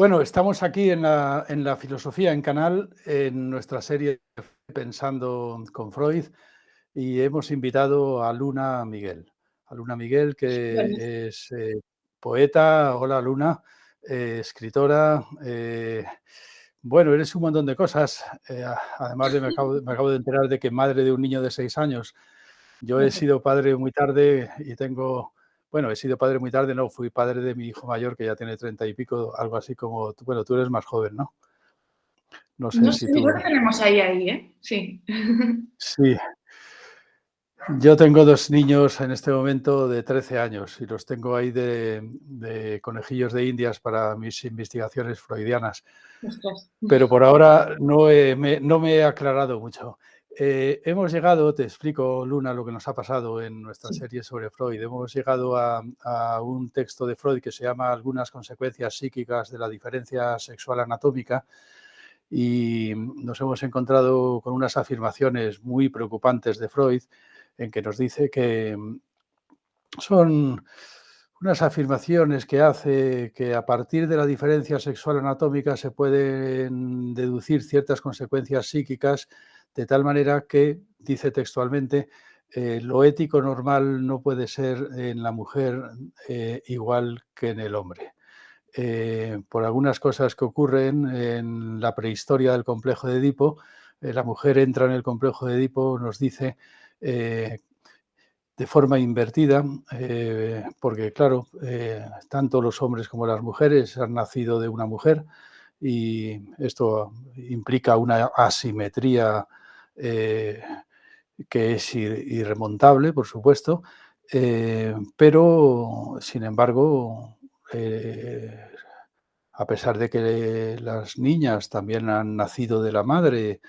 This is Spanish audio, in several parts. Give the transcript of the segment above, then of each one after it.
Bueno, estamos aquí en la filosofía en Canal, en nuestra serie Pensando con Freud, y hemos invitado a Luna Miguel. A Luna Miguel, Bueno, que es poeta. Hola, Luna, escritora. Bueno, eres un montón de cosas. Además, me acabo de enterar de que madre de un niño de 6 años. Yo he sido padre muy tarde y tengo, bueno, he sido padre muy tarde, no, fui padre de mi hijo mayor que ya tiene 30 y pico, algo así como, bueno, tú eres más joven, ¿no? No sé no sé, si yo tú... creo que tenemos ahí, ¿eh? Sí. Sí, yo tengo dos niños en este momento de 13 años y los tengo ahí de conejillos de indias para mis investigaciones freudianas. Ostras. Pero por ahora no me he aclarado mucho. Hemos llegado, te explico, Luna, lo que nos ha pasado en nuestra Sí. serie sobre Freud. Hemos llegado a un texto de Freud que se llama Algunas consecuencias psíquicas de la diferencia sexual anatómica, y nos hemos encontrado con unas afirmaciones muy preocupantes de Freud en que nos dice que son unas afirmaciones que hace que a partir de la diferencia sexual anatómica se pueden deducir ciertas consecuencias psíquicas, de tal manera que, dice textualmente, lo ético normal no puede ser en la mujer igual que en el hombre. Por algunas cosas que ocurren en la prehistoria del complejo de Edipo, la mujer entra en el complejo de Edipo, nos dice, eh, de forma invertida, porque claro, tanto los hombres como las mujeres han nacido de una mujer, y esto implica una asimetría eh, que es irremontable, por supuesto, pero sin embargo, eh, a pesar de que las niñas también han nacido de la madre,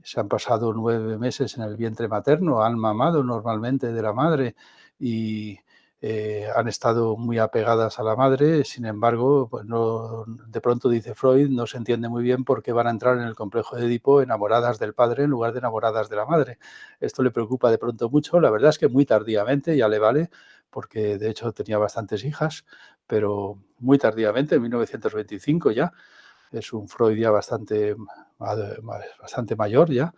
se han pasado 9 meses en el vientre materno, han mamado normalmente de la madre y han estado muy apegadas a la madre. Sin embargo, pues no, de pronto, dice Freud, no se entiende muy bien por qué van a entrar en el complejo de Edipo enamoradas del padre en lugar de enamoradas de la madre. Esto le preocupa de pronto mucho. La verdad es que muy tardíamente, ya le vale, porque de hecho tenía bastantes hijas, pero muy tardíamente, en 1925 ya. Es un Freud ya bastante mayor ya,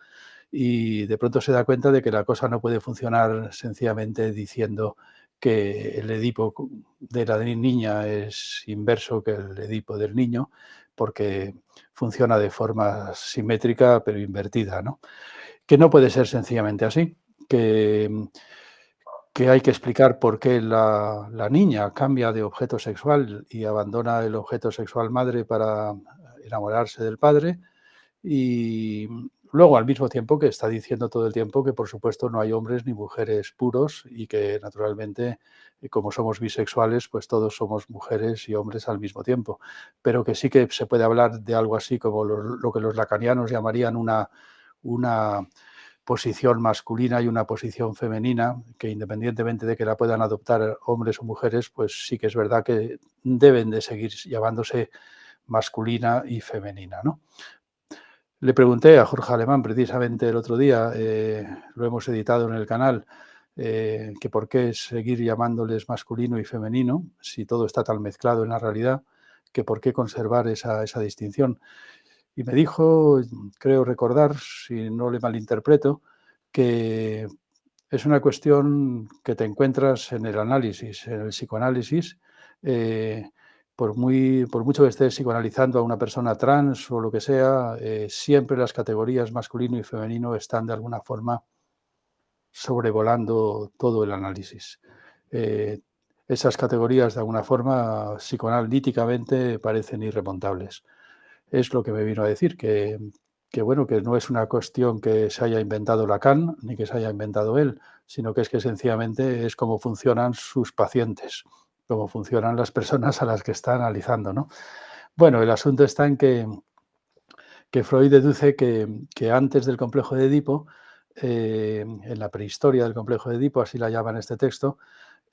y de pronto se da cuenta de que la cosa no puede funcionar sencillamente diciendo que el Edipo de la niña es inverso que el Edipo del niño, porque funciona de forma simétrica pero invertida, ¿no? Que no puede ser sencillamente así, que hay que explicar por qué la niña cambia de objeto sexual y abandona el objeto sexual madre para enamorarse del padre, y luego al mismo tiempo que está diciendo todo el tiempo que por supuesto no hay hombres ni mujeres puros y que naturalmente, como somos bisexuales, pues todos somos mujeres y hombres al mismo tiempo, pero que sí que se puede hablar de algo así como lo que los lacanianos llamarían una posición masculina y una posición femenina, que independientemente de que la puedan adoptar hombres o mujeres, pues sí que es verdad que deben de seguir llamándose masculina y femenina, ¿no? Le pregunté a Jorge Alemán precisamente el otro día, lo hemos editado en el canal, que por qué seguir llamándoles masculino y femenino si todo está tan mezclado en la realidad, que por qué conservar esa distinción. Y me dijo, creo recordar, si no le malinterpreto, que es una cuestión que te encuentras en el análisis, en el psicoanálisis. eh, por mucho que estés psicoanalizando a una persona trans o lo que sea, siempre las categorías masculino y femenino están de alguna forma sobrevolando todo el análisis. Eh, Esas categorías, de alguna forma, psicoanalíticamente parecen irremontables. Es lo que me vino a decir, que bueno, que no es una cuestión que se haya inventado Lacan ni que se haya inventado él, sino que es que sencillamente es cómo funcionan sus pacientes, cómo funcionan las personas a las que está analizando, ¿no? Bueno, el asunto está en que Freud deduce que antes del complejo de Edipo, en la prehistoria del complejo de Edipo, así la llama en este texto,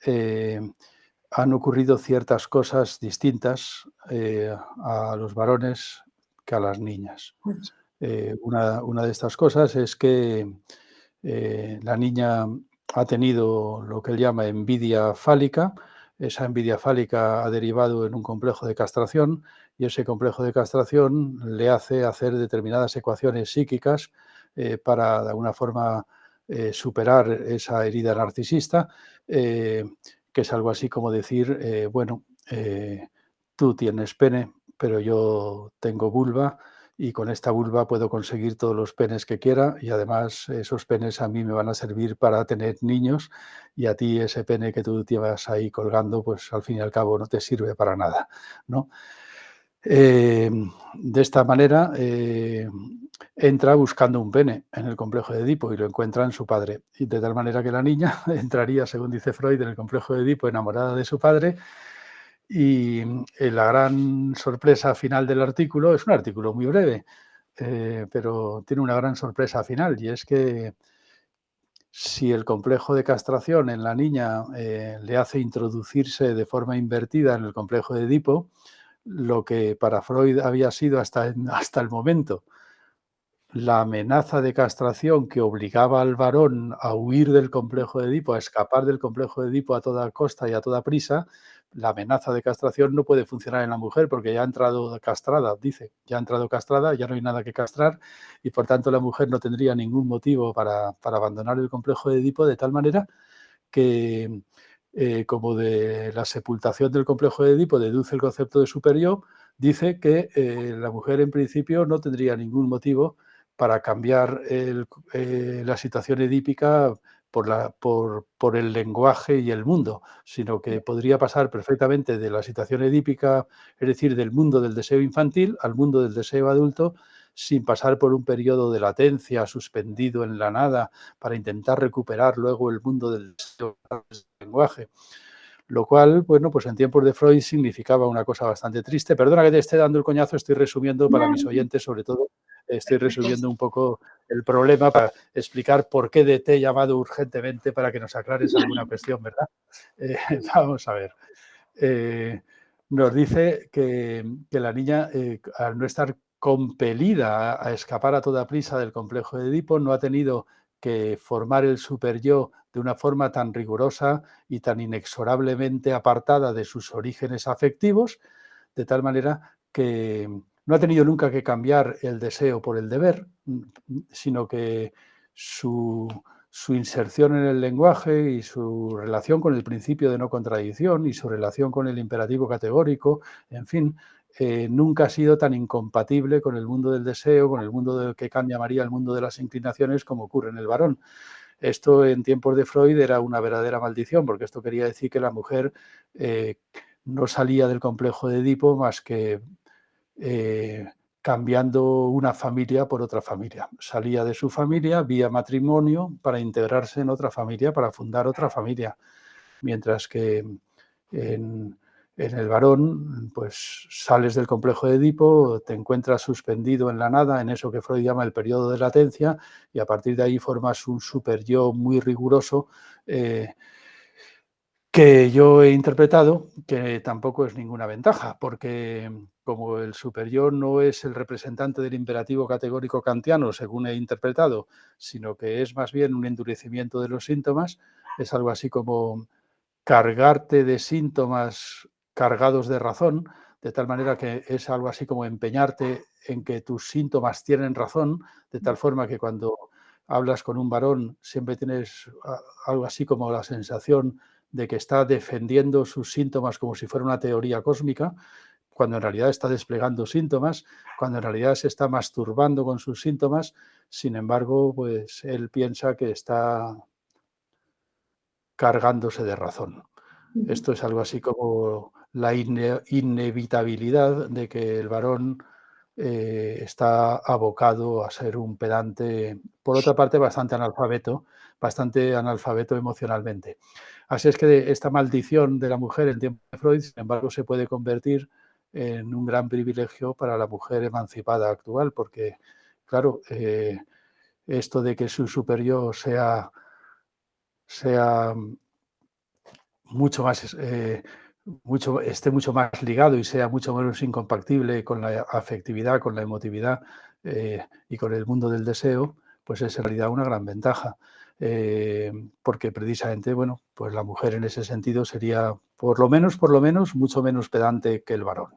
eh, han ocurrido ciertas cosas distintas a los varones que a las niñas. Una de estas cosas es que la niña ha tenido lo que él llama envidia fálica, esa envidia fálica ha derivado en un complejo de castración y ese complejo de castración le hace hacer determinadas ecuaciones psíquicas para de alguna forma superar esa herida narcisista, que es algo así como decir, bueno, tú tienes pene, pero yo tengo vulva y con esta vulva puedo conseguir todos los penes que quiera y además esos penes a mí me van a servir para tener niños y a ti ese pene que tú llevas ahí colgando, pues al fin y al cabo no te sirve para nada, ¿no? De esta manera entra buscando un pene en el complejo de Edipo y lo encuentra en su padre. Y de tal manera que la niña entraría, según dice Freud, en el complejo de Edipo enamorada de su padre. Y la gran sorpresa final del artículo, es un artículo muy breve, pero tiene una gran sorpresa final, y es que si el complejo de castración en la niña le hace introducirse de forma invertida en el complejo de Edipo, lo que para Freud había sido hasta el momento la amenaza de castración que obligaba al varón a huir del complejo de Edipo, a escapar del complejo de Edipo a toda costa y a toda prisa, la amenaza de castración no puede funcionar en la mujer porque ya ha entrado castrada, dice, ya ha entrado castrada, ya no hay nada que castrar y por tanto la mujer no tendría ningún motivo para abandonar el complejo de Edipo, de tal manera que, como de la sepultación del complejo de Edipo deduce el concepto de superyo, dice que la mujer en principio no tendría ningún motivo para cambiar la situación edípica por el lenguaje y el mundo, sino que podría pasar perfectamente de la situación edípica, es decir, del mundo del deseo infantil al mundo del deseo adulto, sin pasar por un periodo de latencia suspendido en la nada para intentar recuperar luego el mundo del deseo del lenguaje. Lo cual, bueno, pues en tiempos de Freud significaba una cosa bastante triste. Perdona que te esté dando el coñazo, estoy resumiendo para mis oyentes, sobre todo, estoy resumiendo un poco el problema para explicar por qué te he llamado urgentemente para que nos aclares alguna cuestión, ¿verdad? Vamos a ver. Nos dice que la niña, al no estar compelida a escapar a toda prisa del complejo de Edipo, no ha tenido que formar el superyo de una forma tan rigurosa y tan inexorablemente apartada de sus orígenes afectivos, de tal manera que no ha tenido nunca que cambiar el deseo por el deber, sino que su inserción en el lenguaje y su relación con el principio de no contradicción y su relación con el imperativo categórico, en fin, nunca ha sido tan incompatible con el mundo del deseo, con el mundo que Kant llamaría el mundo de las inclinaciones, como ocurre en el varón. Esto en tiempos de Freud era una verdadera maldición, porque esto quería decir que la mujer no salía del complejo de Edipo más que cambiando una familia por otra familia. Salía de su familia vía matrimonio para integrarse en otra familia, para fundar otra familia. Mientras que en el varón, pues sales del complejo de Edipo, te encuentras suspendido en la nada, en eso que Freud llama el periodo de latencia, y a partir de ahí formas un superyo muy riguroso, que yo he interpretado que tampoco es ninguna ventaja, porque como el superyo no es el representante del imperativo categórico kantiano, según he interpretado, sino que es más bien un endurecimiento de los síntomas, es algo así como cargarte de síntomas cargados de razón, de tal manera que es algo así como empeñarte en que tus síntomas tienen razón, de tal forma que cuando hablas con un varón siempre tienes algo así como la sensación de que está defendiendo sus síntomas como si fuera una teoría cósmica, cuando en realidad está desplegando síntomas, cuando en realidad se está masturbando con sus síntomas, sin embargo, pues él piensa que está cargándose de razón. Esto es algo así como la inevitabilidad de que el varón está abocado a ser un pedante, por otra parte, bastante analfabeto emocionalmente. Así es que esta maldición de la mujer en tiempo de Freud, sin embargo, se puede convertir en un gran privilegio para la mujer emancipada actual, porque, claro, esto de que su superior sea mucho más, esté mucho más ligado y sea mucho menos incompatible con la afectividad, con la emotividad y con el mundo del deseo, pues es en realidad una gran ventaja. porque precisamente, bueno, pues la mujer en ese sentido sería por lo menos, mucho menos pedante que el varón,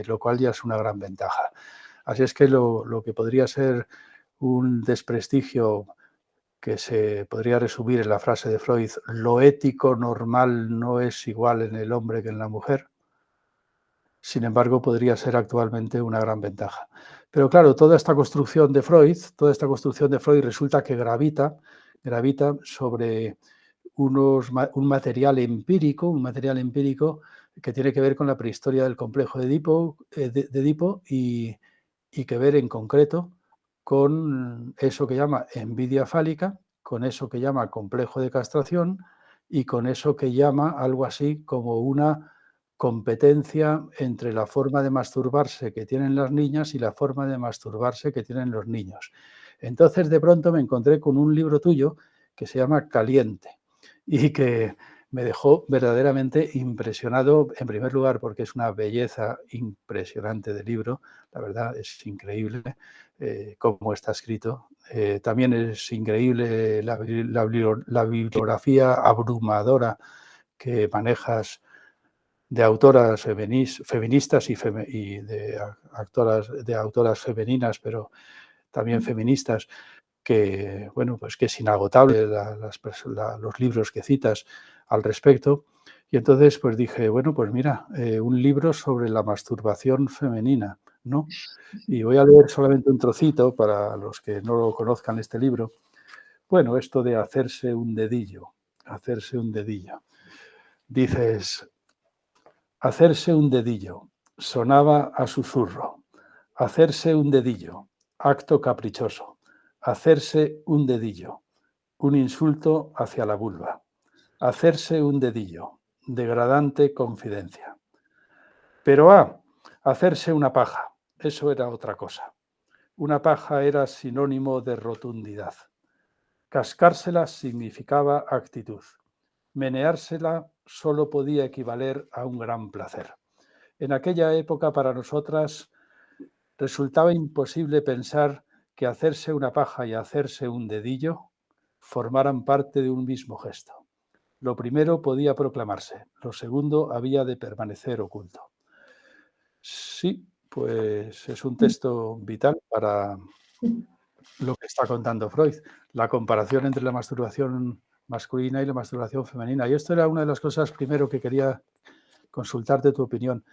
lo cual ya es una gran ventaja. Así es que lo que podría ser un desprestigio que se podría resumir en la frase de Freud, lo ético normal no es igual en el hombre que en la mujer, sin embargo, podría ser actualmente una gran ventaja. Pero claro, toda esta construcción de Freud resulta que gravita sobre un material empírico que tiene que ver con la prehistoria del complejo de Edipo y que ver en concreto con eso que llama envidia fálica, con eso que llama complejo de castración y con eso que llama algo así como una competencia entre la forma de masturbarse que tienen las niñas y la forma de masturbarse que tienen los niños. Entonces, de pronto me encontré con un libro tuyo que se llama Caliente y que me dejó verdaderamente impresionado, en primer lugar, porque es una belleza impresionante de libro, la verdad es increíble cómo está escrito. También es increíble la bibliografía abrumadora que manejas de autoras feministas y de autoras femeninas, pero también feministas, que, bueno, pues que es inagotable los libros que citas al respecto. Y entonces pues dije, bueno, pues mira, un libro sobre la masturbación femenina, ¿no? Y voy a leer solamente un trocito para los que no lo conozcan este libro. Bueno, esto de hacerse un dedillo, hacerse un dedillo. Dices, hacerse un dedillo, sonaba a susurro. Hacerse un dedillo, acto caprichoso. Hacerse un dedillo, un insulto hacia la vulva. Hacerse un dedillo, degradante confidencia. Pero hacerse una paja, eso era otra cosa. Una paja era sinónimo de rotundidad. Cascársela significaba actitud. Meneársela solo podía equivaler a un gran placer. En aquella época para nosotras resultaba imposible pensar que hacerse una paja y hacerse un dedillo formaran parte de un mismo gesto. Lo primero podía proclamarse, lo segundo había de permanecer oculto. Sí, pues es un texto vital para lo que está contando Freud, la comparación entre la masturbación masculina y la masturbación femenina. Y esto era una de las cosas primero que quería consultarte tu opinión.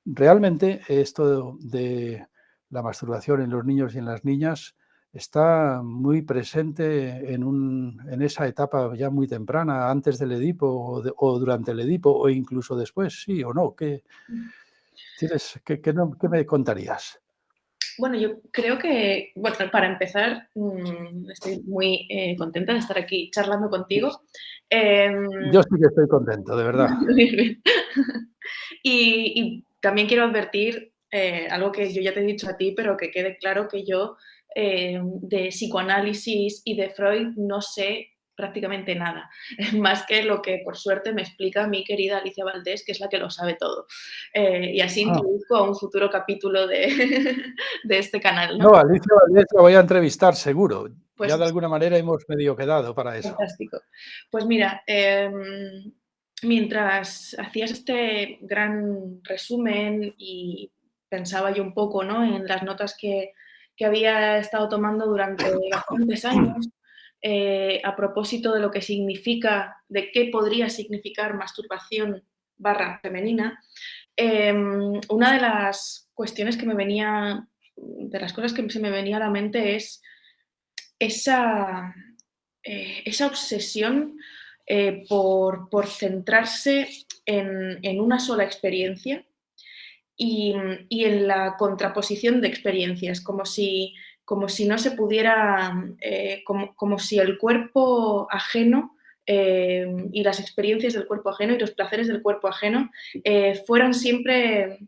Realmente esto de la masturbación en los niños y en las niñas está muy presente en esa etapa ya muy temprana, antes del Edipo o durante el Edipo o incluso después, ¿sí o no? ¿Qué me contarías? Bueno, yo creo que, bueno, para empezar, estoy muy contenta de estar aquí charlando contigo. Yo sí que estoy contento, de verdad. Muy bien. Y también quiero advertir algo que yo ya te he dicho a ti, pero que quede claro que yo de psicoanálisis y de Freud no sé prácticamente nada, más que lo que por suerte me explica mi querida Alicia Valdés, que es la que lo sabe todo. Y así Ah, introduzco a un futuro capítulo de, de este canal, ¿no? no, Alicia Valdés la voy a entrevistar seguro. Ya Pues de alguna manera hemos medio quedado para eso. fantástico. Pues mira, mientras hacías este gran resumen y pensaba yo un poco, ¿no?, en las notas que había estado tomando durante bastantes años, a propósito de lo que significa, de qué podría significar masturbación barra femenina, una de las cuestiones que me venía, de las cosas que se me venía a la mente es esa, esa obsesión por centrarse en una sola experiencia y en la contraposición de experiencias, como si no se pudiera, como si el cuerpo ajeno y las experiencias del cuerpo ajeno y los placeres del cuerpo ajeno fueran siempre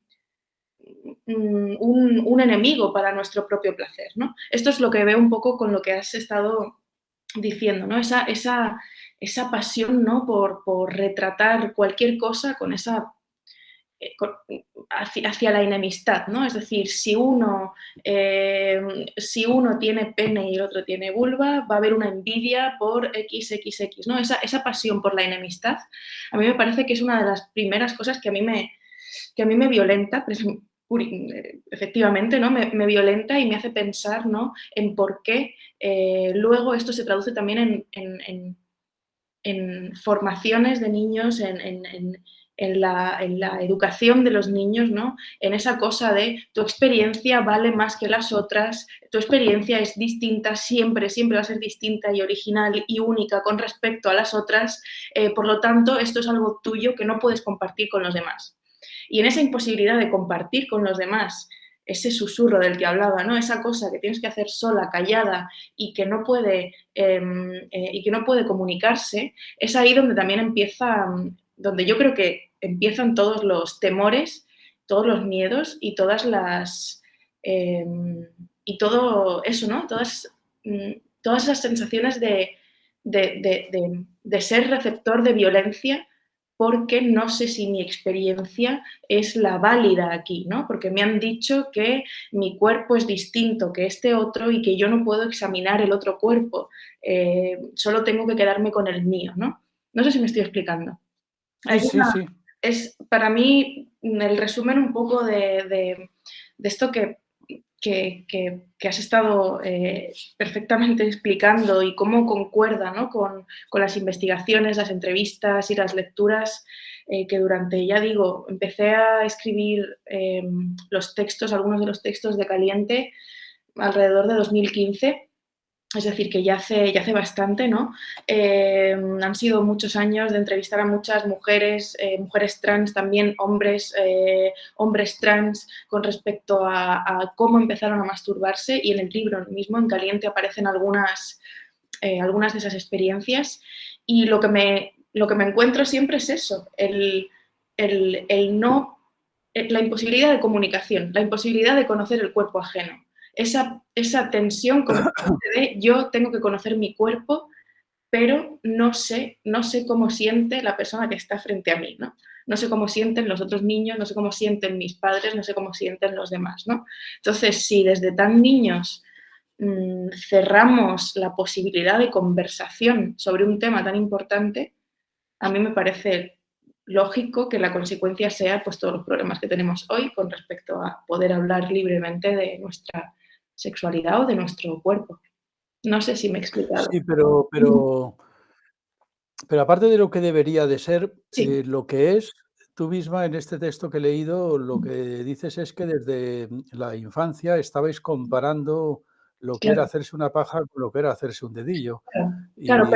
un enemigo para nuestro propio placer, ¿no? Esto es lo que veo un poco con lo que has estado diciendo, ¿no? Esa pasión, ¿no?, por retratar cualquier cosa con esa hacia la enemistad, ¿no? Es decir, si uno tiene pene y el otro tiene vulva, va a haber una envidia por XXX, ¿no? Esa pasión por la enemistad, a mí me parece que es una de las primeras cosas que a mí me violenta, efectivamente, ¿no? Me violenta y me hace pensar, ¿no? En por qué luego esto se traduce también en formaciones de niños, en la educación de los niños, ¿no? En esa cosa de tu experiencia vale más que las otras, tu experiencia es distinta, siempre va a ser distinta y original y única con respecto a las otras, por lo tanto, esto es algo tuyo que no puedes compartir con los demás. Y en esa imposibilidad de compartir con los demás ese susurro del que hablaba, ¿no? Esa cosa que tienes que hacer sola, callada y que no puede comunicarse, es ahí donde también donde yo creo que empiezan todos los temores, todos los miedos y y todo eso, ¿no? Todas esas sensaciones de ser receptor de violencia porque no sé si mi experiencia es la válida aquí, ¿no? Porque me han dicho que mi cuerpo es distinto que este otro y que yo no puedo examinar el otro cuerpo, solo tengo que quedarme con el mío, ¿no? No sé si me estoy explicando. Sí, sí, sí. Es para mí el resumen un poco de esto que has estado perfectamente explicando y cómo concuerda, ¿no? con las investigaciones, las entrevistas y las lecturas que durante, ya digo, empecé a escribir algunos de los textos de Caliente alrededor de 2015. Es decir, que ya hace bastante, ¿no? Han sido muchos años de entrevistar a muchas mujeres, mujeres trans, también hombres trans, con respecto a cómo empezaron a masturbarse, y en el libro mismo, en Caliente, aparecen algunas de esas experiencias, y lo que me encuentro siempre es eso, la imposibilidad de comunicación, la imposibilidad de conocer el cuerpo ajeno. Esa tensión constante de yo tengo que conocer mi cuerpo, pero no sé cómo siente la persona que está frente a mí, ¿no? No sé cómo sienten los otros niños, no sé cómo sienten mis padres, no sé cómo sienten los demás, ¿no? Entonces, si desde tan niños cerramos la posibilidad de conversación sobre un tema tan importante, a mí me parece lógico que la consecuencia sea pues todos los problemas que tenemos hoy con respecto a poder hablar libremente de nuestra sexualidad o de nuestro cuerpo. No sé si me he explicado. Sí, pero aparte de lo que debería de ser, Sí. lo que es, tú misma en este texto que he leído, lo que dices es que desde la infancia estabais comparando lo que era Claro, hacerse una paja con lo que era hacerse un dedillo. claro. Claro, Y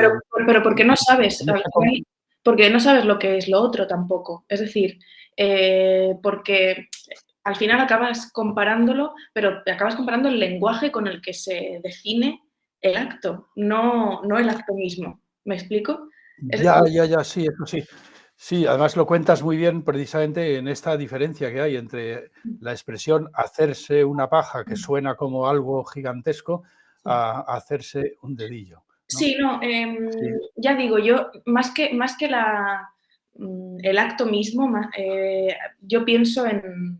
pero porque no sabes, en al esa final, porque no sabes lo que es lo otro tampoco. Es decir, porque al final acabas comparándolo, pero te acabas comparando el lenguaje con el que se define el acto, no el acto mismo. ¿Me explico? Es decir, ya, sí, eso sí. Sí, además lo cuentas muy bien precisamente en esta diferencia que hay entre la expresión hacerse una paja, que suena como algo gigantesco, a hacerse un dedillo, ¿no? sí, no, Sí. ya digo, yo más que el acto mismo, yo pienso en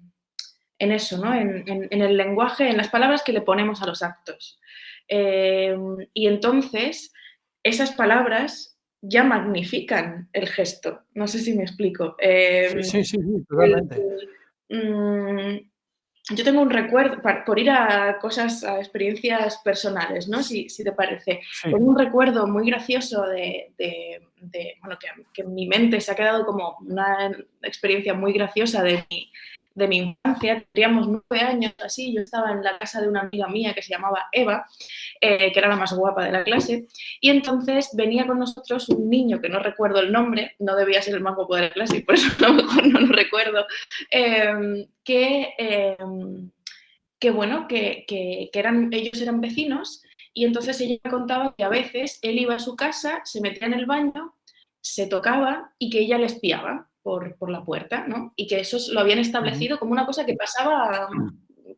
eso, ¿no? En el lenguaje, en las palabras que le ponemos a los actos. Y entonces, esas palabras ya magnifican el gesto. No sé si me explico. Sí, sí, sí, sí, El- totalmente. mm, yo tengo un recuerdo, por ir a cosas, a experiencias personales, ¿no? Si te parece. Sí. Tengo un recuerdo muy gracioso bueno, que en mi mente se ha quedado como una experiencia muy graciosa de mi infancia. Teníamos 9 años así, yo estaba en la casa de una amiga mía que se llamaba Eva, que era la más guapa de la clase, y entonces venía con nosotros un niño que no recuerdo el nombre, no debía ser el más guapo de la clase y por eso a lo mejor no lo recuerdo, que bueno, ellos eran vecinos, y entonces ella contaba que a veces él iba a su casa, se metía en el baño, se tocaba y que ella le espiaba por la puerta, ¿no? Y que eso lo habían Ujú. establecido como una cosa que pasaba,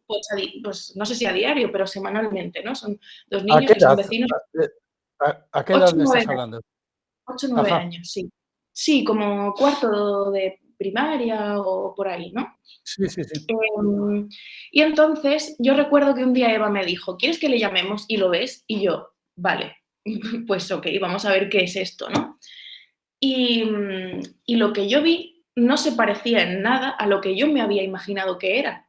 pues, pues, no sé si a diario, pero semanalmente, ¿no? Son 2 ¿A niños qué que son edad? vecinos. ¿A qué edad 8 me 9 estás años, hablando? 8 9 Ajá. años, sí. Sí, como cuarto de primaria o por ahí, ¿no? Sí, sí, sí. Y entonces yo recuerdo que un día Eva me dijo: "¿Quieres que le llamemos y lo ves?". Y yo: "Vale, pues okey, vamos a ver qué es esto", ¿no? Y lo que yo vi no se parecía en nada a lo que yo me había imaginado que era.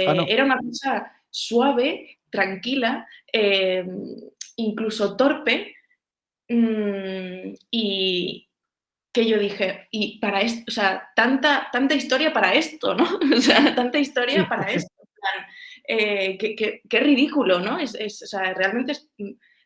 Ah, no. Era una cosa suave, tranquila, incluso torpe, y que yo dije: "Y para esto, o sea, tanta historia para esto", ¿no? O sea, tanta Sí, historia sí, para sí. esto, en plan, qué ridículo, ¿no? O sea, realmente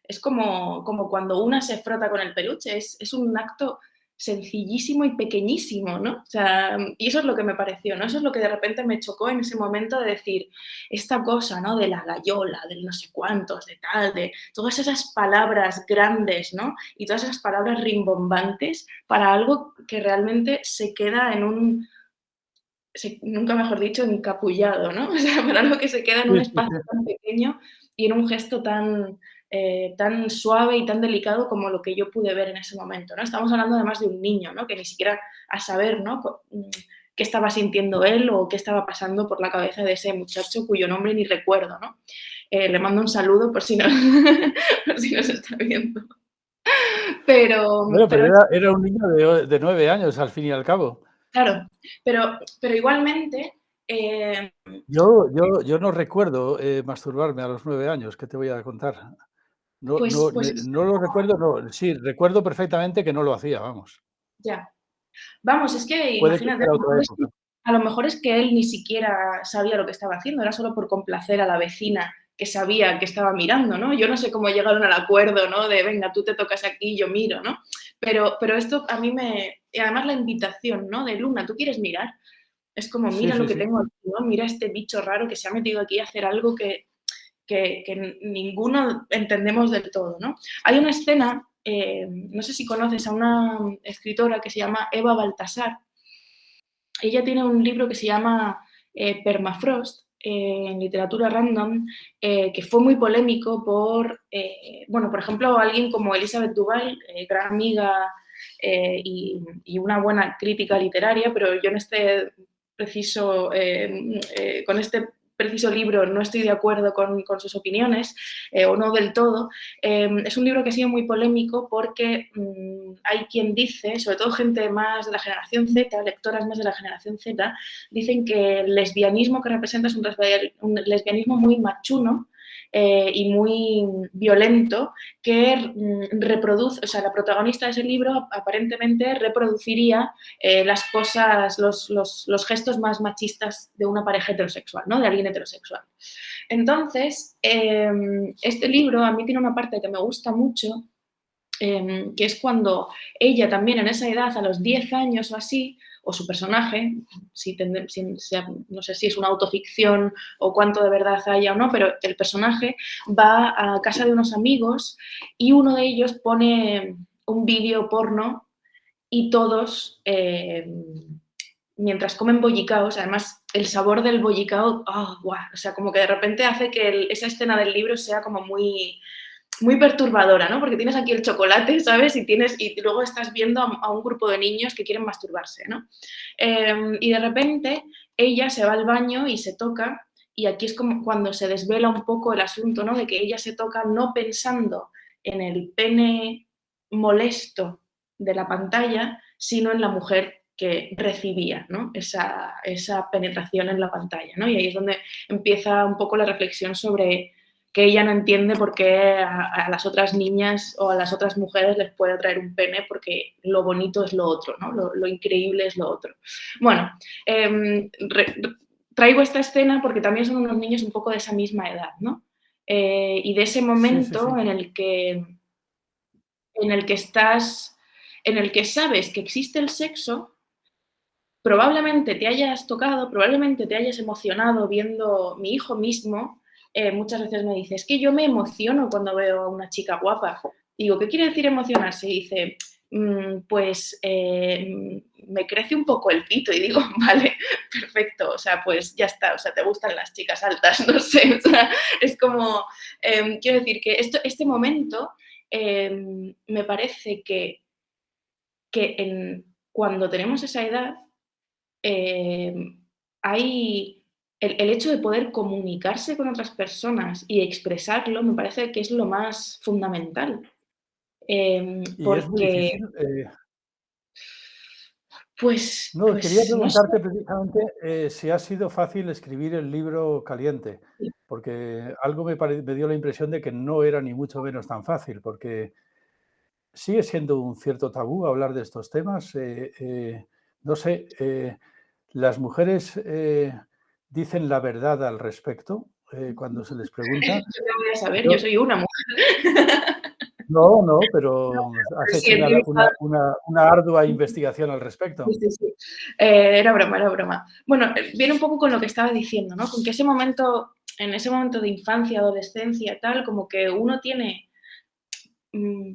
es como cuando una se frota con el peluche, es un acto sencillísimo y pequeñísimo, ¿no? O sea, y eso es lo que me pareció, ¿no? Eso es lo que de repente me chocó en ese momento de decir, esta cosa, ¿no? De la gallola, del no sé cuántos, de tal, de todas esas palabras grandes, ¿no? Y todas esas palabras rimbombantes para algo que realmente se queda en un, nunca mejor dicho, encapullado, ¿no? O sea, para algo que se queda en Sí, un sí, sí. espacio tan pequeño y en un gesto tan suave y tan delicado como lo que yo pude ver en ese momento, ¿no? Estamos hablando además de un niño, ¿no? Que ni siquiera a saber, ¿no? Qué estaba sintiendo él o qué estaba pasando por la cabeza de ese muchacho cuyo nombre ni recuerdo, ¿no? Le mando un saludo por si no, por si nos está viendo. Pero, Bueno, pero pero era un niño de 9 años, al fin y al cabo. claro, pero igualmente, eh, Yo no recuerdo, masturbarme a los 9 años, ¿qué te voy a contar? pues No lo recuerdo, no. Sí, recuerdo perfectamente que no lo hacía, vamos. ya. Vamos, es que Puede que imagínate, fuera otra época. a lo mejor es que él ni siquiera sabía lo que estaba haciendo, era solo por complacer a la vecina que sabía que estaba mirando, ¿no? Yo no sé cómo llegaron al acuerdo, ¿no? De venga, tú te tocas aquí, yo miro, ¿no? Pero esto a mí y además la invitación, ¿no? De Luna, ¿tú quieres mirar? Es como, Sí, mira lo sí, que sí. tengo aquí, ¿no? Mira este bicho raro que se ha metido aquí a hacer algo que ninguno entendemos del todo, ¿no? Hay una escena, no sé si conoces a una escritora que se llama Eva Baltasar. Ella tiene un libro que se llama Permafrost, en literatura random, que fue muy polémico bueno, por ejemplo, alguien como Elizabeth Duval, gran amiga y una buena crítica literaria, pero yo en con este preciso libro no estoy de acuerdo con sus opiniones, o no del todo. Es un libro que ha sido muy polémico porque hay quien dice, sobre todo gente más de la generación Z, lectoras más de la generación Z, dicen que el lesbianismo que representa es un lesbianismo muy machuno, y muy violento, que reproduce, o sea, la protagonista de ese libro aparentemente reproduciría las cosas, los gestos más machistas de una pareja heterosexual, ¿no? De alguien heterosexual. Entonces, este libro a mí tiene una parte que me gusta mucho, que es cuando ella también en esa edad, a los 10 años o así, o su personaje, no sé si es una autoficción o cuánto de verdad haya o no, pero el personaje va a casa de unos amigos y uno de ellos pone un vídeo porno y todos, mientras comen bollicaos, además el sabor del bollicao, o sea, como que de repente hace que esa escena del libro sea como muy perturbadora, ¿no? Porque tienes aquí el chocolate, ¿sabes? Y luego estás viendo a un grupo de niños que quieren masturbarse, ¿no? Y de repente ella se va al baño y se toca, y aquí es como cuando se desvela un poco el asunto, ¿no? De que ella se toca no pensando en el pene molesto de la pantalla, sino en la mujer que recibía, ¿no? Esa penetración en la pantalla, ¿no? Y ahí es donde empieza un poco la reflexión sobre que ella no entiende por qué a las otras niñas o a las otras mujeres les puede atraer un pene, porque lo bonito es lo otro, ¿no? Lo increíble es lo otro. Bueno, traigo esta escena porque también son unos niños un poco de esa misma edad, ¿no? Y de ese Sí, sí, momento sí. en el que estás, en el que sabes que existe el sexo, probablemente te hayas tocado, probablemente te hayas emocionado viendo mi hijo mismo. Muchas veces me dice, es que yo me emociono cuando veo a una chica guapa. Digo, ¿qué quiere decir emocionarse? Y dice, pues me crece un poco el pito. Y digo, vale, perfecto, o sea, pues ya está, o sea, te gustan las chicas altas, no sé, o sea, es como, quiero decir que este momento me parece que cuando tenemos esa edad, hay el hecho de poder comunicarse con otras personas y expresarlo me parece que es lo más fundamental. Y es muy Porque, difícil. pues No, quería pues no sé. preguntarte precisamente si ha sido fácil escribir el libro Caliente, porque algo me dio la impresión de que no era ni mucho menos tan fácil, porque sigue siendo un cierto tabú hablar de estos temas. No sé, las mujeres dicen la verdad al respecto cuando se les pregunta. Yo qué voy a saber, yo Yo, soy una mujer. no, no, No, pero has pero sí, hecho he entrevistado. una ardua investigación al Sí, respecto. sí, sí. Era broma, era broma. Bueno, viene un poco con lo que estaba diciendo, ¿no? Con que ese momento, en ese momento de infancia, adolescencia, tal, como que uno mm,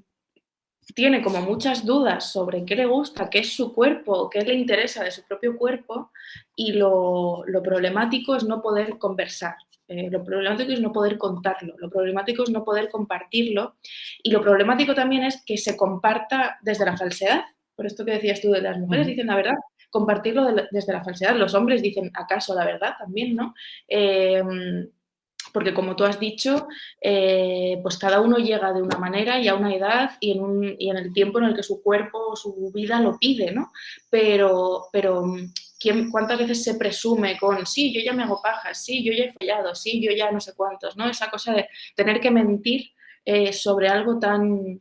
tiene como muchas dudas sobre qué le gusta, qué es su cuerpo, qué le interesa de su propio cuerpo, y lo problemático es no poder conversar. Lo problemático es no poder contarlo, lo problemático es no poder compartirlo, y lo problemático también es que se comparta desde la falsedad. Por esto que decías tú, de las mujeres Ujú, dicen la verdad, compartirlo desde la falsedad. Los hombres dicen acaso la verdad también, ¿no? Porque como tú has dicho, pues cada uno llega de una manera y a una edad y en el tiempo en el que su cuerpo o su vida lo pide, ¿no? Pero ¿cuántas veces se presume con, sí, yo ya me hago pajas, sí, yo ya he fallado, sí, yo ya no sé cuántos, ¿no? Esa cosa de tener que mentir sobre algo tan,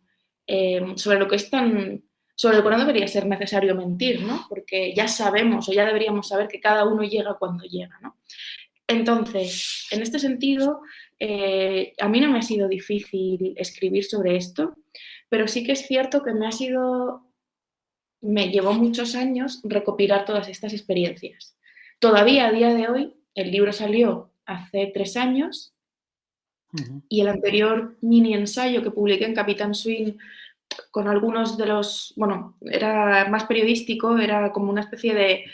sobre lo que es tan, sobre lo que no debería ser necesario mentir, ¿no? Porque ya sabemos o ya deberíamos saber que cada uno llega cuando llega, ¿no? Entonces, en este sentido, a mí no me ha sido difícil escribir sobre esto, pero sí que es cierto que me llevó muchos años recopilar todas estas experiencias. Todavía a día de hoy, el libro salió hace 3 años ujú. y el anterior mini ensayo que publiqué en Capitán Swing con algunos de los, bueno, era más periodístico, era como una especie de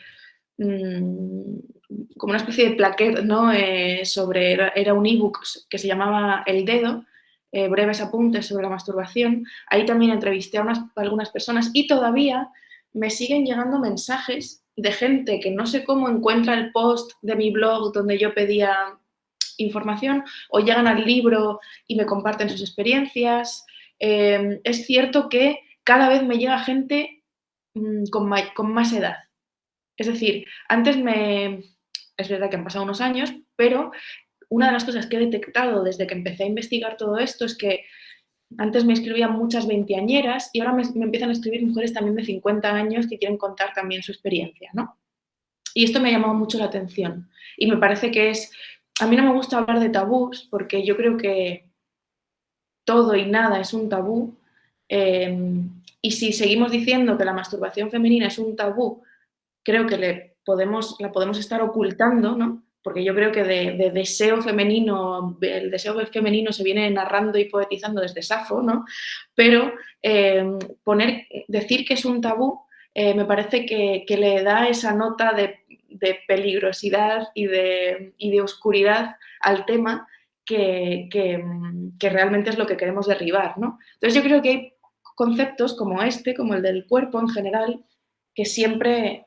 mm, como una especie de plaquet, ¿no? Era un ebook que se llamaba El Dedo, breves apuntes sobre la masturbación. Ahí también entrevisté a algunas personas y todavía me siguen llegando mensajes de gente que no sé cómo encuentra el post de mi blog donde yo pedía información o llegan al libro y me comparten sus experiencias. Es cierto que cada vez me llega gente con más edad. Es decir, es verdad que han pasado unos años, pero una de las cosas que he detectado desde que empecé a investigar todo esto es que antes me escribían muchas veinteañeras y ahora me empiezan a escribir mujeres también de 50 años que quieren contar también su experiencia, ¿no? Y esto me ha llamado mucho la atención y me parece que a mí no me gusta hablar de tabús porque yo creo que todo y nada es un tabú. Y si seguimos diciendo que la masturbación femenina es un tabú, creo que la podemos estar ocultando, ¿no? Porque yo creo que de deseo femenino, el deseo femenino se viene narrando y poetizando desde Safo, ¿no? Pero decir que es un tabú me parece que le da esa nota de peligrosidad y de oscuridad al tema que realmente es lo que queremos derribar, ¿no? Entonces yo creo que hay conceptos como este, como el del cuerpo en general, que siempre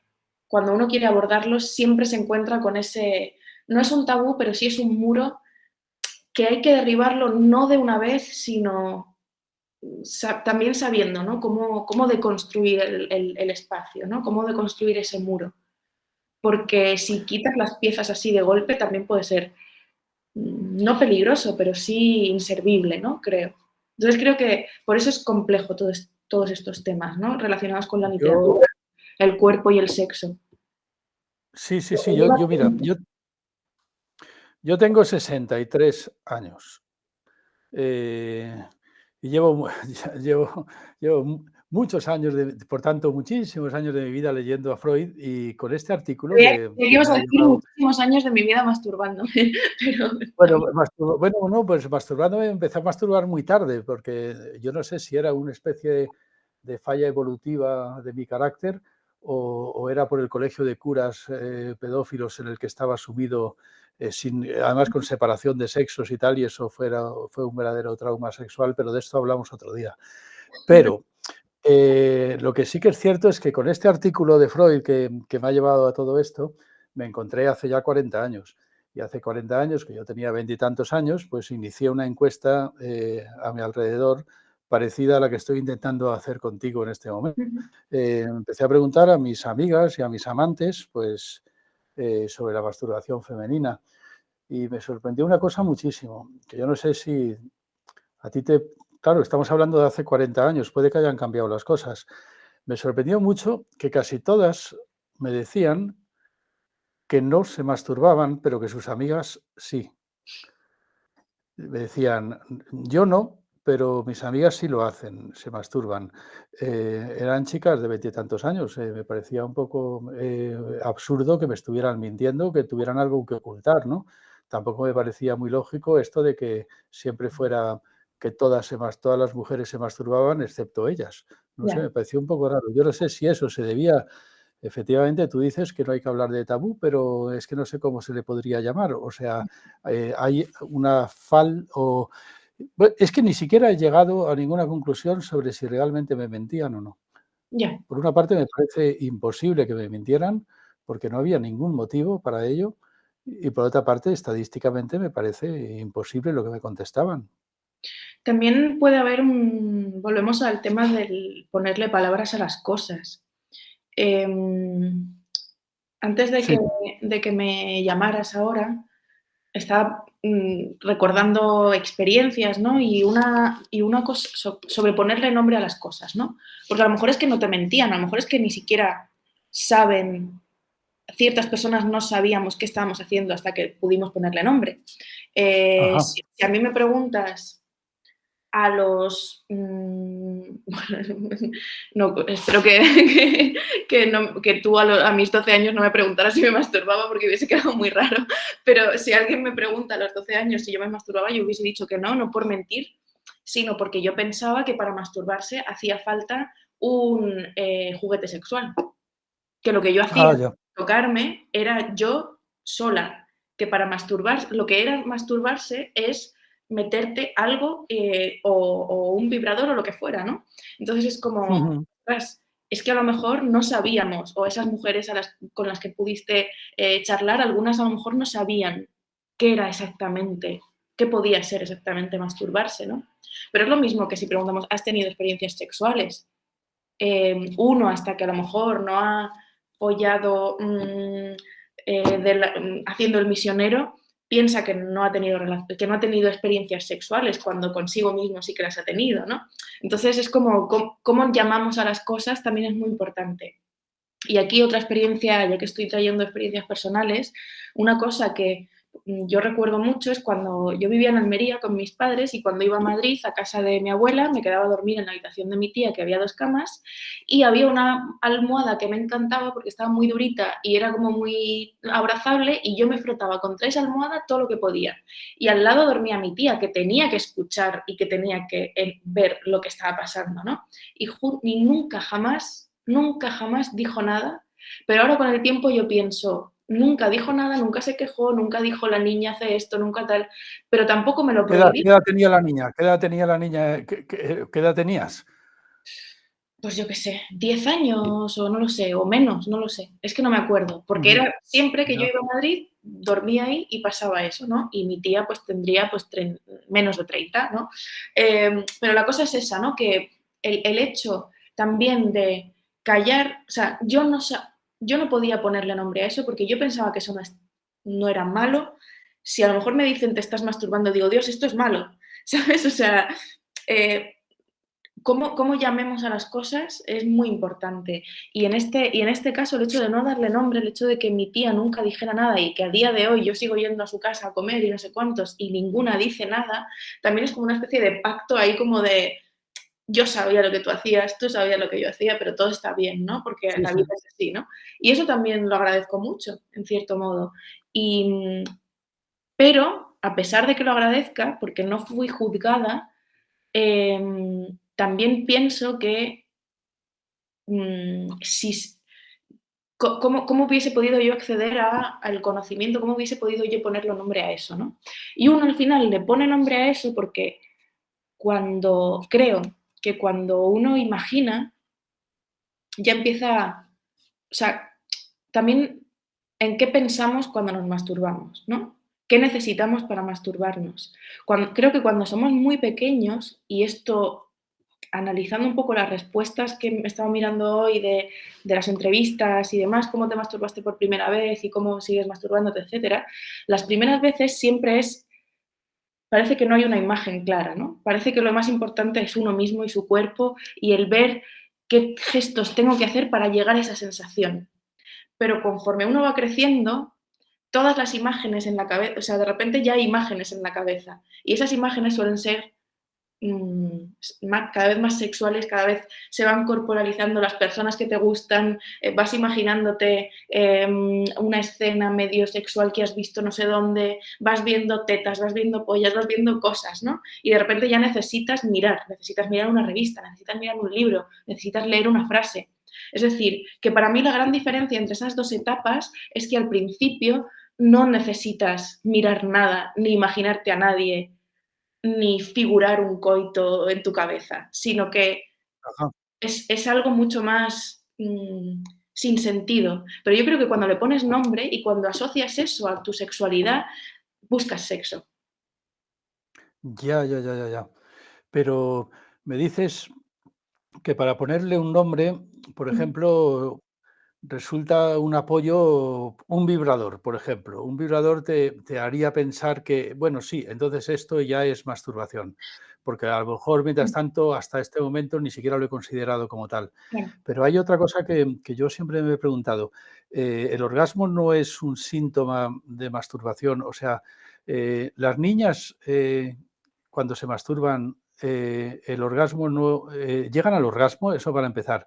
cuando uno quiere abordarlos, siempre se encuentra con ese, no es un tabú, pero sí es un muro que hay que derribarlo no de una vez, sino también sabiendo, ¿no? Cómo deconstruir el espacio, ¿no? Cómo deconstruir ese muro. Porque si quitas las piezas así de golpe, también puede ser no peligroso, pero sí inservible, ¿no? Creo. Entonces creo que por eso es complejo todos estos temas, ¿no? Relacionados con la Yo, literatura, el cuerpo y el sexo. sí, sí, sí, mira, yo tengo 63 años. eh, y ya llevo muchos años, por tanto, muchísimos años de mi vida leyendo a Freud y con este artículo Creía que que ibas me a ha decir llamado. muchísimos años de mi vida masturbándome, pero Bueno, no, pues masturbándome, empecé a masturbar muy tarde, porque yo no sé si era una especie de falla evolutiva de mi carácter o era por el colegio de curas pedófilos en el que estaba sumido, además con separación de sexos y tal, y eso fue un verdadero trauma sexual, pero de esto hablamos otro día. Pero Lo que sí que es cierto es que con este artículo de Freud que me ha llevado a todo esto, me encontré hace ya 40 años. Y hace 40 años, que yo tenía veintitantos años, pues inicié una encuesta a mi alrededor parecida a la que estoy intentando hacer contigo en este momento. Ujú. Empecé a preguntar a mis amigas y a mis amantes, pues, sobre la masturbación femenina. Y me sorprendió una cosa muchísimo, que yo no sé si a ti te... Claro, estamos hablando de hace 40 años, puede que hayan cambiado las cosas. Me sorprendió mucho que casi todas me decían que no se masturbaban, pero que sus amigas sí. Me decían, yo no, pero mis amigas sí lo hacen, se masturban. Eran chicas de veintitantos años, me parecía un poco absurdo que me estuvieran mintiendo, que tuvieran algo que ocultar, ¿no? Tampoco me parecía muy lógico esto de que siempre fuera que todas las mujeres se masturbaban, excepto ellas. No sé, Ya. me pareció un poco raro. Yo no sé si eso se debía... Efectivamente, tú dices que no hay que hablar de tabú, pero es que no sé cómo se le podría llamar. O sea, hay una es que ni siquiera he llegado a ninguna conclusión sobre si realmente me mentían o no. Ya. Por una parte, me parece imposible que me mintieran, porque no había ningún motivo para ello, y por otra parte, estadísticamente me parece imposible lo que me contestaban. También puede haber volvemos al tema del ponerle palabras a las cosas. Em, Antes Sí. de que me llamaras ahora, estaba, recordando experiencias, ¿no? Y una cosa sobre ponerle nombre a las cosas, ¿no? Porque a lo mejor es que no te mentían, a lo mejor es que ni siquiera saben ciertas personas no sabíamos qué estábamos haciendo hasta que pudimos ponerle nombre. Ajá. Si a mí me preguntas a los, no, espero que tú a mis 12 años no me preguntaras si me masturbaba porque hubiese quedado muy raro, pero si alguien me pregunta a los 12 años si yo me masturbaba, yo hubiese dicho que no, no por mentir, sino porque yo pensaba que para masturbarse hacía falta un juguete sexual, que lo que yo hacía, Ah, ya. tocarme, era yo sola, que para masturbar, lo que era masturbarse es meterte algo o un vibrador o lo que fuera, ¿no? Entonces es como, Ujú. ostras, es que a lo mejor no sabíamos, o esas mujeres con las que pudiste charlar, algunas a lo mejor no sabían qué era exactamente, qué podía ser exactamente masturbarse, ¿no? Pero es lo mismo que si preguntamos, ¿has tenido experiencias sexuales? Uno hasta que a lo mejor no ha follado haciendo el misionero, piensa que no ha tenido experiencias sexuales cuando consigo mismo sí que las ha tenido, ¿no? Entonces es como cómo llamamos a las cosas también es muy importante. Y aquí otra experiencia, ya que estoy trayendo experiencias personales, una cosa que yo recuerdo mucho es cuando yo vivía en Almería con mis padres y cuando iba a Madrid, a casa de mi abuela, me quedaba a dormir en la habitación de mi tía, que había dos camas, y había una almohada que me encantaba porque estaba muy durita y era como muy abrazable y yo me frotaba contra esa almohada todo lo que podía. Y al lado dormía mi tía, que tenía que escuchar y que tenía que ver lo que estaba pasando, ¿no? Y nunca jamás dijo nada, pero ahora con el tiempo yo pienso, nunca dijo nada, nunca se quejó, nunca dijo la niña hace esto, nunca tal, pero tampoco me lo prohibí. ¿Qué edad tenía la niña? ¿Qué edad tenía la niña? ¿Qué edad tenías? Pues yo qué sé, 10 años o no lo sé, o menos, no lo sé, es que no me acuerdo, porque Ujú. era siempre que yo Ya. iba a Madrid, dormía ahí y pasaba eso, ¿no? Y mi tía pues tendría pues menos de 30, ¿no? Pero la cosa es esa, ¿no? Que el hecho también de callar, o sea, yo no podía ponerle nombre a eso porque yo pensaba que eso no era malo. Si a lo mejor me dicen te estás masturbando, digo, Dios, esto es malo, ¿sabes? O sea, eh, cómo llamemos a las cosas es muy importante. Y en este caso, el hecho de no darle nombre, el hecho de que mi tía nunca dijera nada y que a día de hoy yo sigo yendo a su casa a comer y no sé cuántos y ninguna dice nada, también es como una especie de pacto ahí como de yo sabía lo que tú hacías, tú sabías lo que yo hacía, pero todo está bien, ¿no? Porque Sí, la sí. vida es así, ¿no? Y eso también lo agradezco mucho, en cierto modo. Y, pero, a pesar de que lo agradezca, porque no fui juzgada, también pienso que si, cómo hubiese podido yo acceder al conocimiento, cómo hubiese podido yo ponerle nombre a eso, ¿no? Y uno al final le pone nombre a eso porque creo que cuando uno imagina, ya empieza, o sea, también en qué pensamos cuando nos masturbamos, ¿no? ¿Qué necesitamos para masturbarnos? Creo que cuando somos muy pequeños, y esto analizando un poco las respuestas que he estado mirando hoy de las entrevistas y demás, cómo te masturbaste por primera vez y cómo sigues masturbándote, etcétera, las primeras veces siempre parece que no hay una imagen clara, ¿no? Parece que lo más importante es uno mismo y su cuerpo y el ver qué gestos tengo que hacer para llegar a esa sensación. Pero conforme uno va creciendo, todas las imágenes en la cabeza, o sea, de repente ya hay imágenes en la cabeza y esas imágenes suelen ser cada vez más sexuales, cada vez se van corporalizando las personas que te gustan, vas imaginándote una escena medio sexual que has visto no sé dónde, vas viendo tetas, vas viendo pollas, vas viendo cosas, ¿no? Y de repente ya necesitas mirar una revista, necesitas mirar un libro, necesitas leer una frase. Es decir, que para mí la gran diferencia entre esas dos etapas es que al principio no necesitas mirar nada, ni imaginarte a nadie, ni figurar un coito en tu cabeza, sino que Ajá. es algo mucho más sin sentido. Pero yo creo que cuando le pones nombre y cuando asocias eso a tu sexualidad, buscas sexo. Ya, ya, ya, ya, ya. Pero me dices que para ponerle un nombre, por Ujú. ejemplo, resulta un apoyo, un vibrador, por ejemplo. Un vibrador te haría pensar que, bueno, sí, entonces esto ya es masturbación, porque a lo mejor, mientras tanto, hasta este momento ni siquiera lo he considerado como tal. Claro. Pero hay otra cosa que yo siempre me he preguntado. ¿El orgasmo no es un síntoma de masturbación? O sea, las niñas, cuando se masturban, el orgasmo no llegan al orgasmo, eso para empezar.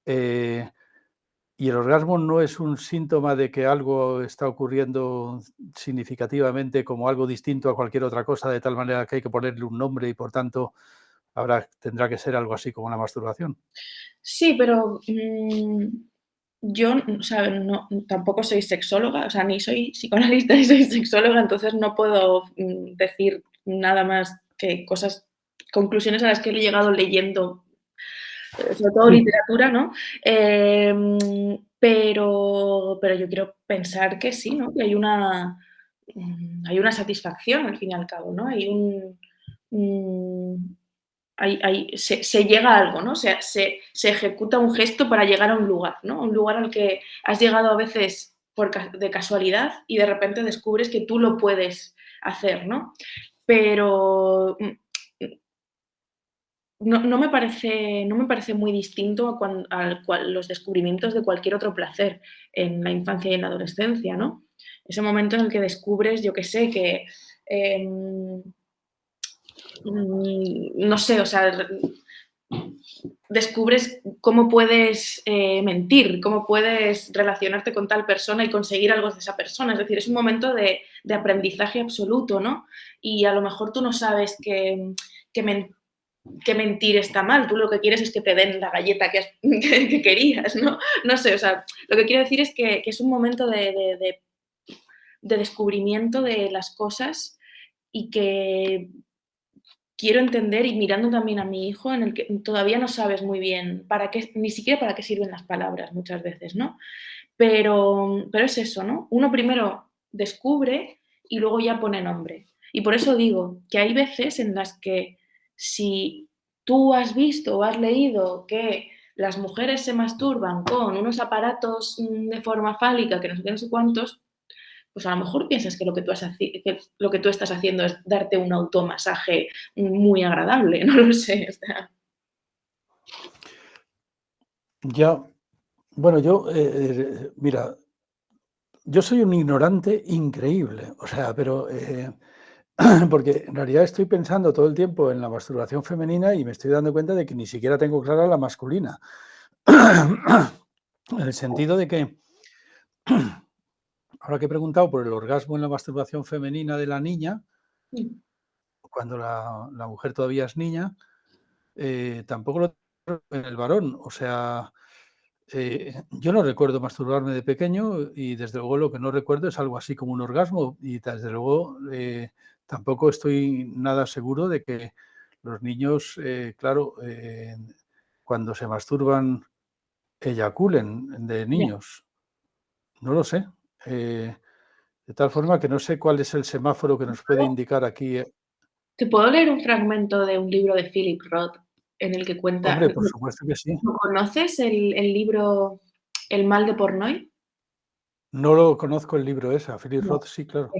Eh, ¿Y el orgasmo no es un síntoma de que algo está ocurriendo significativamente como algo distinto a cualquier otra cosa, de tal manera que hay que ponerle un nombre y, por tanto, tendrá que ser algo así como la masturbación? Sí, pero yo, o sea, no, tampoco soy sexóloga, o sea, ni soy psicoanalista ni soy sexóloga, entonces no puedo decir nada más que conclusiones a las que he llegado leyendo, sobre todo Sí. literatura, ¿no? Pero yo quiero pensar que sí, ¿no? Que hay una satisfacción al fin y al cabo, ¿no? Mm, se llega a algo, ¿no? O sea, se ejecuta un gesto para llegar a un lugar, ¿no? Un lugar al que has llegado a veces de casualidad y de repente descubres que tú lo puedes hacer, ¿no? Pero no me parece muy distinto los descubrimientos de cualquier otro placer en la infancia y en la adolescencia, ¿no? Ese momento en el que descubres, yo qué sé, que, em, no sé, o sea, descubres cómo puedes mentir, cómo puedes relacionarte con tal persona y conseguir algo de esa persona. Es decir, es un momento de aprendizaje absoluto, ¿no? Y a lo mejor tú no sabes que, men- que mentir está mal, tú lo que quieres es que te den la galleta que querías, ¿no? No sé, o sea, lo que quiero decir es que es un momento de descubrimiento de las cosas y que quiero entender, y mirando también a mi hijo, en el que todavía no sabes muy bien para qué, ni siquiera para qué sirven las palabras muchas veces, ¿no? Pero es eso, ¿no? Uno primero descubre y luego ya pone nombre. Y por eso digo que hay veces en las que si tú has visto o has leído que las mujeres se masturban con unos aparatos de forma fálica, que no sé qué, no sé cuántos, pues a lo mejor piensas que que lo que tú estás haciendo es darte un automasaje muy agradable, no lo sé. O sea, Ya, bueno, mira, yo soy un ignorante increíble, o sea, pero porque en realidad estoy pensando todo el tiempo en la masturbación femenina y me estoy dando cuenta de que ni siquiera tengo clara la masculina. En el sentido de que, ahora que he preguntado por el orgasmo en la masturbación femenina de la niña, cuando la mujer todavía es niña, tampoco lo tengo en el varón. O sea, yo no recuerdo masturbarme de pequeño y desde luego lo que no recuerdo es algo así como un orgasmo y desde luego tampoco estoy nada seguro de que los niños, claro, cuando se masturban eyaculen de Ya. niños. No lo sé. De tal forma que no sé cuál es el semáforo que nos puede indicar aquí. ¿Te puedo leer un fragmento de un libro de Philip Roth en el que cuenta? Hombre, por supuesto que sí. ¿Lo conoces, el libro El mal de Portnoy? No lo conozco el libro ese, a Philip No, Roth sí, claro.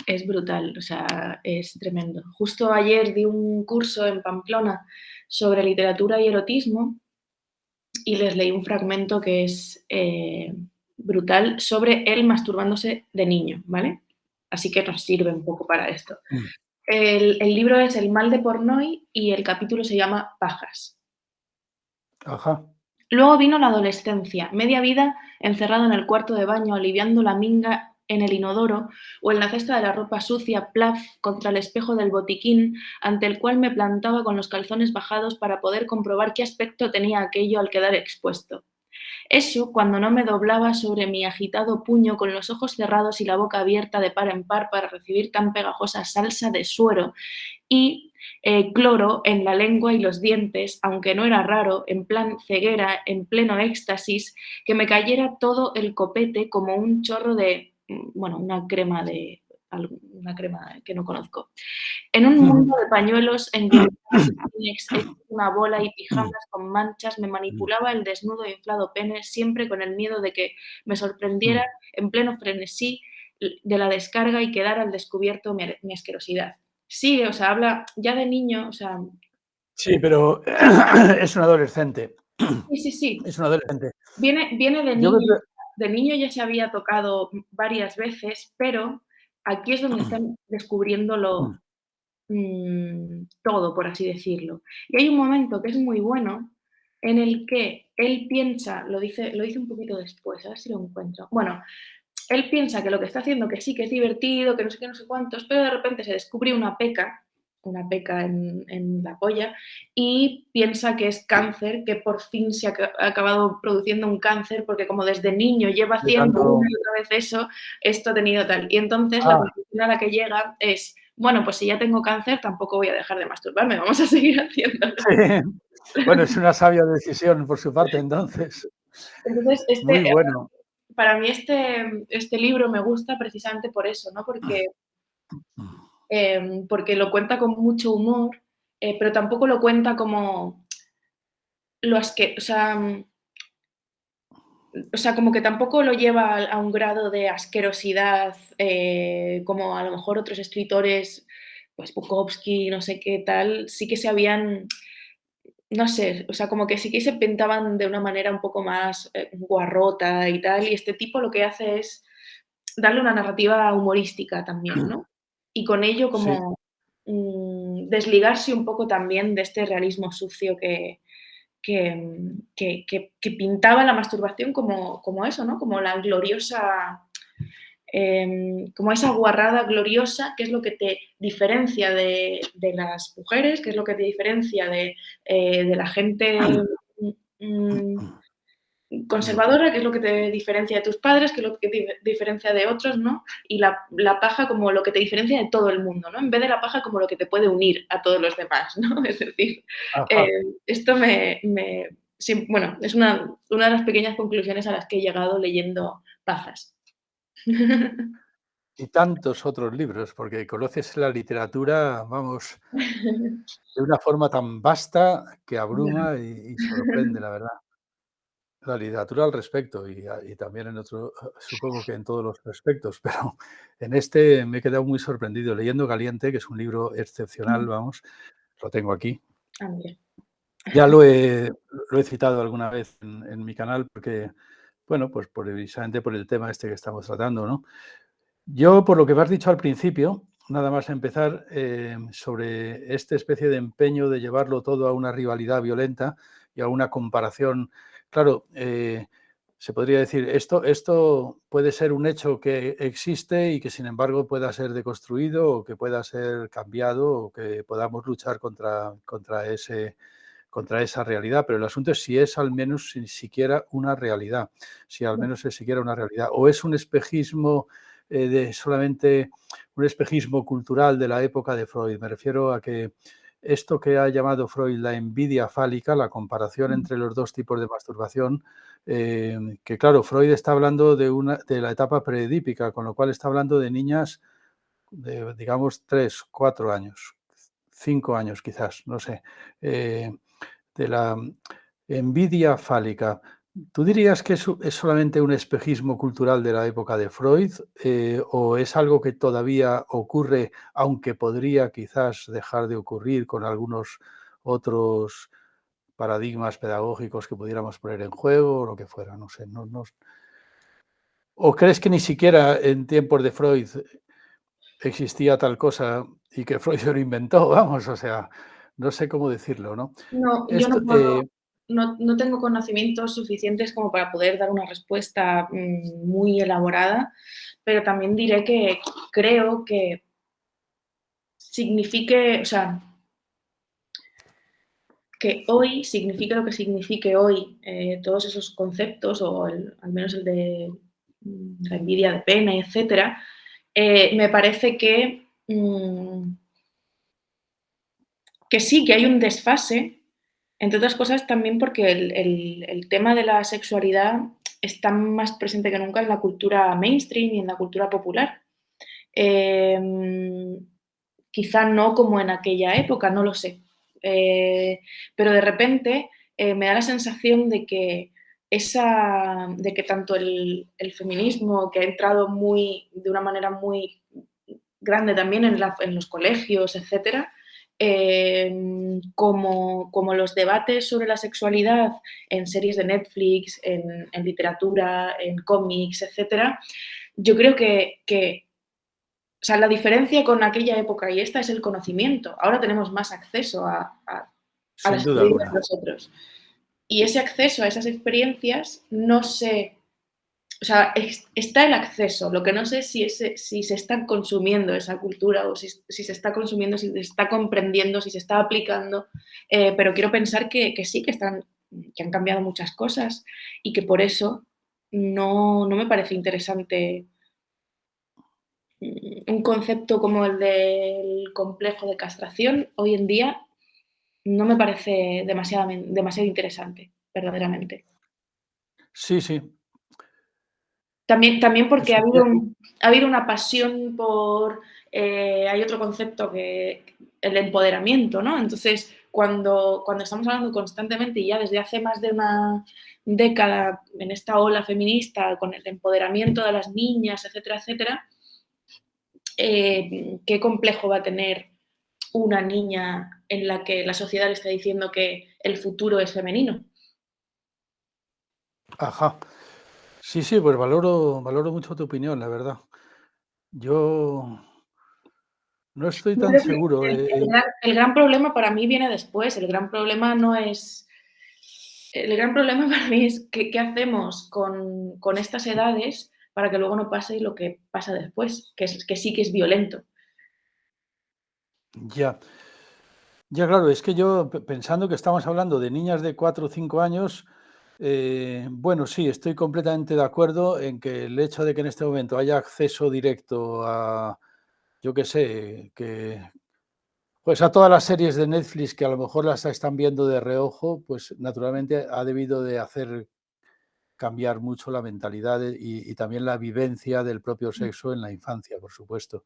es brutal, o sea, es tremendo. Justo ayer di un curso en Pamplona sobre literatura y erotismo y les leí un fragmento que es, brutal sobre él masturbándose de niño, ¿vale? Así que nos sirve un poco para esto. Mm. El libro es El mal de Portnoy y el capítulo se llama Pajas. Ajá. Luego vino la adolescencia, media vida encerrado en el cuarto de baño, aliviando la minga en el inodoro o en la cesta de la ropa sucia, plaf, contra el espejo del botiquín, ante el cual me plantaba con los calzones bajados para poder comprobar qué aspecto tenía aquello al quedar expuesto. Eso cuando no me doblaba sobre mi agitado puño con los ojos cerrados y la boca abierta de par en par para recibir tan pegajosa salsa de suero y cloro en la lengua y los dientes, aunque no era raro, en plan ceguera, en pleno éxtasis, que me cayera todo el copete como un chorro de, bueno, una crema que no conozco. En un mundo de pañuelos englobado en una bola y pijamas con manchas, me manipulaba el desnudo e inflado pene, siempre con el miedo de que me sorprendiera en pleno frenesí de la descarga y quedara al descubierto mi asquerosidad. Sí, o sea, habla ya de niño, o sea, Sí, pero es un adolescente. sí, sí, sí, Es un adolescente. viene Yo creo de niño ya se había tocado varias veces, pero aquí es donde están descubriéndolo todo, por así decirlo. Y hay un momento que es muy bueno en el que él piensa, lo dice un poquito después, a ver si lo encuentro. Bueno, él piensa que lo que está haciendo, que sí, que es divertido, que no sé qué, no sé cuántos, pero de repente se descubre una peca en la polla, y piensa que es cáncer, que por fin se ha acabado produciendo un cáncer, porque como desde niño lleva de haciendo una tanto. y otra vez eso, esto ha tenido tal. Y entonces la Ah, conclusión a la que llega es, bueno, pues si ya tengo cáncer, tampoco voy a dejar de masturbarme, vamos a seguir haciéndolo. sí. Bueno, es una sabia decisión por su parte, entonces. Entonces, Muy bueno. para mí este libro me gusta precisamente por eso, ¿no? Porque lo cuenta con mucho humor, pero tampoco lo cuenta como o sea, como que tampoco lo lleva a un grado de asquerosidad, como a lo mejor otros escritores, pues Bukowski, no sé qué tal, sí que se habían, no sé, o sea, como que sí que se pintaban de una manera un poco más, guarrota y tal, y este tipo lo que hace es darle una narrativa humorística también, ¿no? Y con ello Sí. como, desligarse un poco también de este realismo sucio que pintaba la masturbación como eso, ¿no? Como la gloriosa, como esa guarrada gloriosa, que es lo que te diferencia de las mujeres, que es lo que te diferencia de la gente, mm, conservadora, que es lo que te diferencia de tus padres, que es lo que te diferencia de otros, ¿no? Y la paja como lo que te diferencia de todo el mundo, ¿no? En vez de la paja como lo que te puede unir a todos los demás, ¿no? Es decir, Ajá. esto sí, bueno, es una de las pequeñas conclusiones a las que he llegado leyendo Pajas. Y tantos otros libros, porque conoces la literatura, vamos, de una forma tan vasta que abruma y sorprende, la verdad. La literatura al respecto y también en otro, supongo que en todos los respectos, pero en este me he quedado muy sorprendido leyendo Caliente, que es un libro excepcional, vamos, lo tengo aquí. Ah, mira. Ya lo he citado alguna vez en mi canal porque, bueno, pues precisamente por el tema este que estamos tratando, ¿no? Yo, por lo que me has dicho al principio, nada más empezar, sobre esta especie de empeño de llevarlo todo a una rivalidad violenta y a una comparación. Claro, se podría decir, esto puede ser un hecho que existe y que, sin embargo, pueda ser deconstruido o que pueda ser cambiado o que podamos luchar contra esa realidad, pero el asunto es si es al menos siquiera una realidad, si al menos es siquiera una realidad, o es un espejismo de solamente un espejismo cultural de la época de Freud. Me refiero a que esto que ha llamado Freud la envidia fálica, la comparación entre los dos tipos de masturbación, que claro, Freud está hablando de la etapa preedípica, con lo cual está hablando de niñas de, digamos, 3, 4 años, 5 años quizás, no sé, de la envidia fálica. ¿Tú dirías que es solamente un espejismo cultural de la época de Freud, o es algo que todavía ocurre, aunque podría quizás dejar de ocurrir con algunos otros paradigmas pedagógicos que pudiéramos poner en juego o lo que fuera? No sé, ¿o crees que ni siquiera en tiempos de Freud existía tal cosa y que Freud se lo inventó? Vamos, o sea, no sé cómo decirlo, ¿no? No, yo no Esto, puedo, no tengo conocimientos suficientes como para poder dar una respuesta, muy elaborada, pero también diré que creo que signifique, o sea, que hoy signifique lo que signifique hoy, todos esos conceptos o al menos el de la envidia de pene, etcétera, me parece que sí, que hay un desfase, entre otras cosas también porque el tema de la sexualidad está más presente que nunca en la cultura mainstream y en la cultura popular. Em, Quizá no como en aquella época, no lo sé. Pero de repente me da la sensación de que tanto el feminismo, que ha entrado de una manera muy grande también en los colegios, etcétera, como los debates sobre la sexualidad en series de Netflix, en literatura, en cómics, etcétera, yo creo que o sea, la diferencia con aquella época y esta es el conocimiento. Ahora tenemos más acceso a sin las duda experiencias de alguna. los otros. Y ese acceso a esas experiencias no sé, o sea, está el acceso, lo que no sé si se está consumiendo esa cultura o si se está consumiendo, si se está comprendiendo, si se está aplicando, pero quiero pensar que sí, que han cambiado muchas cosas y que por eso no me parece interesante un concepto como el del complejo de castración hoy en día no me parece demasiado interesante, verdaderamente. Sí, sí, También porque eso es. ha habido una pasión por, hay otro concepto que el empoderamiento, ¿no? Entonces, cuando estamos hablando constantemente y ya desde hace más de una década en esta ola feminista con el empoderamiento de las niñas, etcétera, etcétera, ¿qué complejo va a tener una niña en la que la sociedad le está diciendo que el futuro es femenino? Ajá. Sí, sí, pues valoro mucho tu opinión, la verdad. Yo no estoy Yo tan creo que seguro, el gran problema para mí viene después. El gran problema no es. El gran problema para mí es qué hacemos con estas edades para que luego no pase lo que pasa después, que sí que es violento. ya. Ya, claro, es que yo pensando que estamos hablando de niñas de 4 o 5 años, bueno, sí, estoy completamente de acuerdo en que el hecho de que en este momento haya acceso directo a, yo qué sé, que pues a todas las series de Netflix que a lo mejor las están viendo de reojo, pues naturalmente ha debido de hacer cambiar mucho la mentalidad y también la vivencia del propio sexo en la infancia, por supuesto.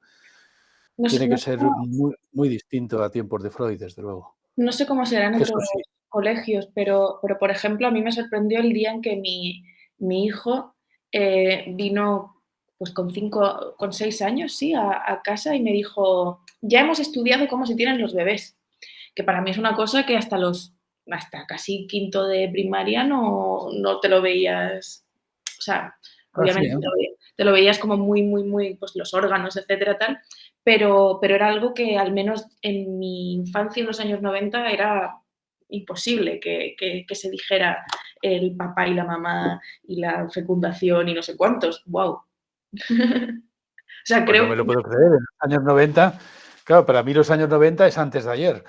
No sé, Tiene no que sé ser muy, muy distinto a tiempos de Freud, desde luego. No sé cómo será en Eso otros sí. colegios, pero, por ejemplo, a mí me sorprendió el día en que mi hijo, vino, pues, con 6 años, sí, a casa y me dijo: "Ya hemos estudiado cómo se tienen los bebés", que para mí es una cosa que hasta casi quinto de primaria no te lo veías, o sea, Ah, sí, obviamente ¿eh? te lo veías como muy, muy, muy, pues, los órganos, etcétera, tal, pero era algo que al menos en mi infancia, en los años 90, era imposible que se dijera el papá y la mamá y la fecundación y no sé cuántos. Guau. O sea, Pues no creo me lo que puedo creer. En los años 90, claro, para mí los años 90 es antes de ayer.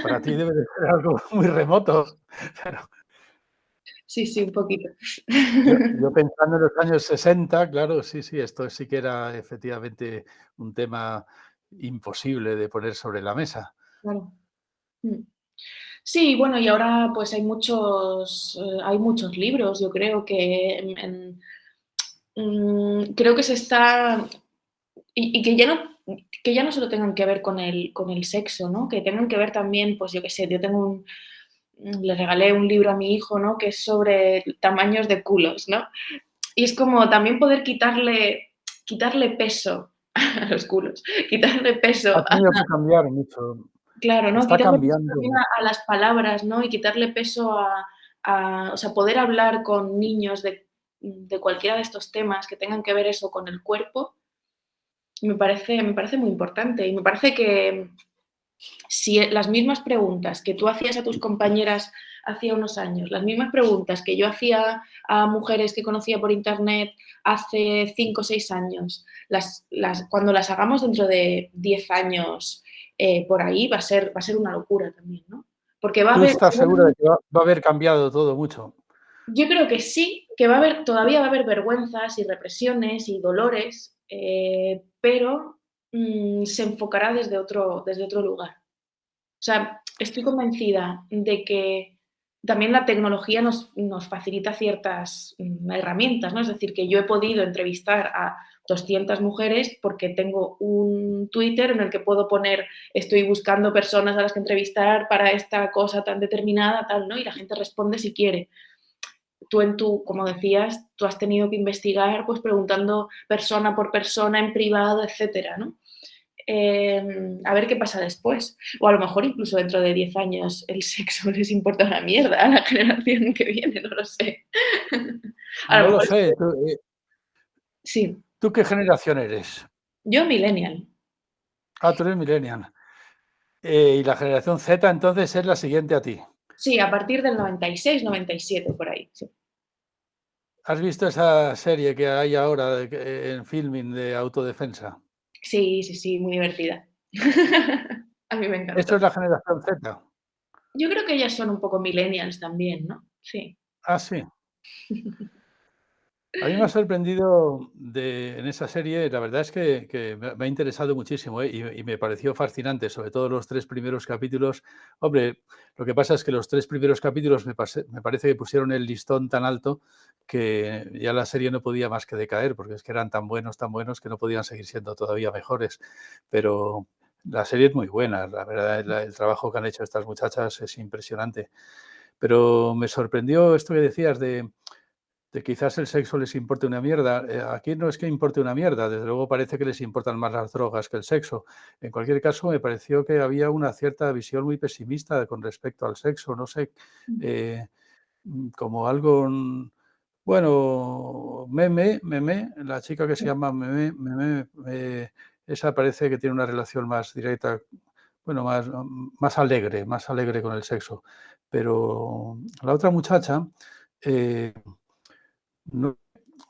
Para ti debe de ser algo muy remoto. Pero sí, sí, un poquito. yo pensando en los años 60, claro, sí, sí, esto sí que era efectivamente un tema imposible de poner sobre la mesa. Claro. Mm. Sí, bueno, y ahora pues hay muchos libros, yo creo que creo que se está y que ya no solo tengan que ver con el sexo, ¿no? Que tengan que ver también, pues yo qué sé, yo tengo le regalé un libro a mi hijo, ¿no? Que es sobre tamaños de culos, ¿no? Y es como también poder quitarle peso a los culos, quitarle peso Ha a tenido que cambiar mucho. claro, ¿no? Está Quitarle peso cambiando también mucho. a las palabras, ¿no? Y quitarle peso o sea, poder hablar con niños de cualquiera de estos temas que tengan que ver eso con el cuerpo, me parece muy importante. Y me parece que si las mismas preguntas que tú hacías a tus compañeras hacía unos años, las mismas preguntas que yo hacía a mujeres que conocía por internet hace 5 o 6 años, cuando las hagamos dentro de 10 años por ahí, va a ser una locura también, ¿no? Porque va a ¿Tú haber, estás segura de que va a haber cambiado todo mucho? yo creo que sí, que va a haber, todavía va a haber vergüenzas y represiones y dolores, pero se enfocará desde otro lugar. O sea, estoy convencida de que también la tecnología nos facilita ciertas herramientas, ¿no? Es decir, que yo he podido entrevistar a 200 mujeres porque tengo un Twitter en el que puedo poner, estoy buscando personas a las que entrevistar para esta cosa tan determinada, tal, ¿no? Y la gente responde si quiere. Como decías, tú has tenido que investigar, pues preguntando persona por persona, en privado, etcétera, ¿no? A ver qué pasa después. O a lo mejor incluso dentro de 10 años el sexo les importa una mierda a la generación que viene, no lo sé. A lo No lo mejor sé. sí, ¿Tú qué generación eres? yo millennial. Ah, tú eres millennial. Y la generación Z entonces es la siguiente a ti. Sí, a partir del 96, 97, por ahí, sí. ¿Has visto esa serie que hay ahora en Filming de autodefensa? Sí, sí, sí, muy divertida. A mí me Eso encantó. es la generación Z. Yo creo que ellas son un poco millennials también, ¿no? Sí. Ah, sí. A mí me ha sorprendido en esa serie, la verdad es que me ha interesado muchísimo, ¿eh? Y me pareció fascinante, sobre todo los 3 primeros capítulos. Hombre, lo que pasa es que los 3 primeros capítulos me parece que pusieron el listón tan alto que ya la serie no podía más que decaer, porque es que eran tan buenos que no podían seguir siendo todavía mejores. Pero la serie es muy buena, la verdad, el trabajo que han hecho estas muchachas es impresionante. Pero me sorprendió esto que decías de quizás el sexo les importe una mierda. Aquí no es que importe una mierda, desde luego parece que les importan más las drogas que el sexo. En cualquier caso, me pareció que había una cierta visión muy pesimista con respecto al sexo, no sé, eh, como algo, bueno, la chica que se llama Meme, esa parece que tiene una relación más directa, bueno, más alegre con el sexo. Pero la otra muchacha, eh, no,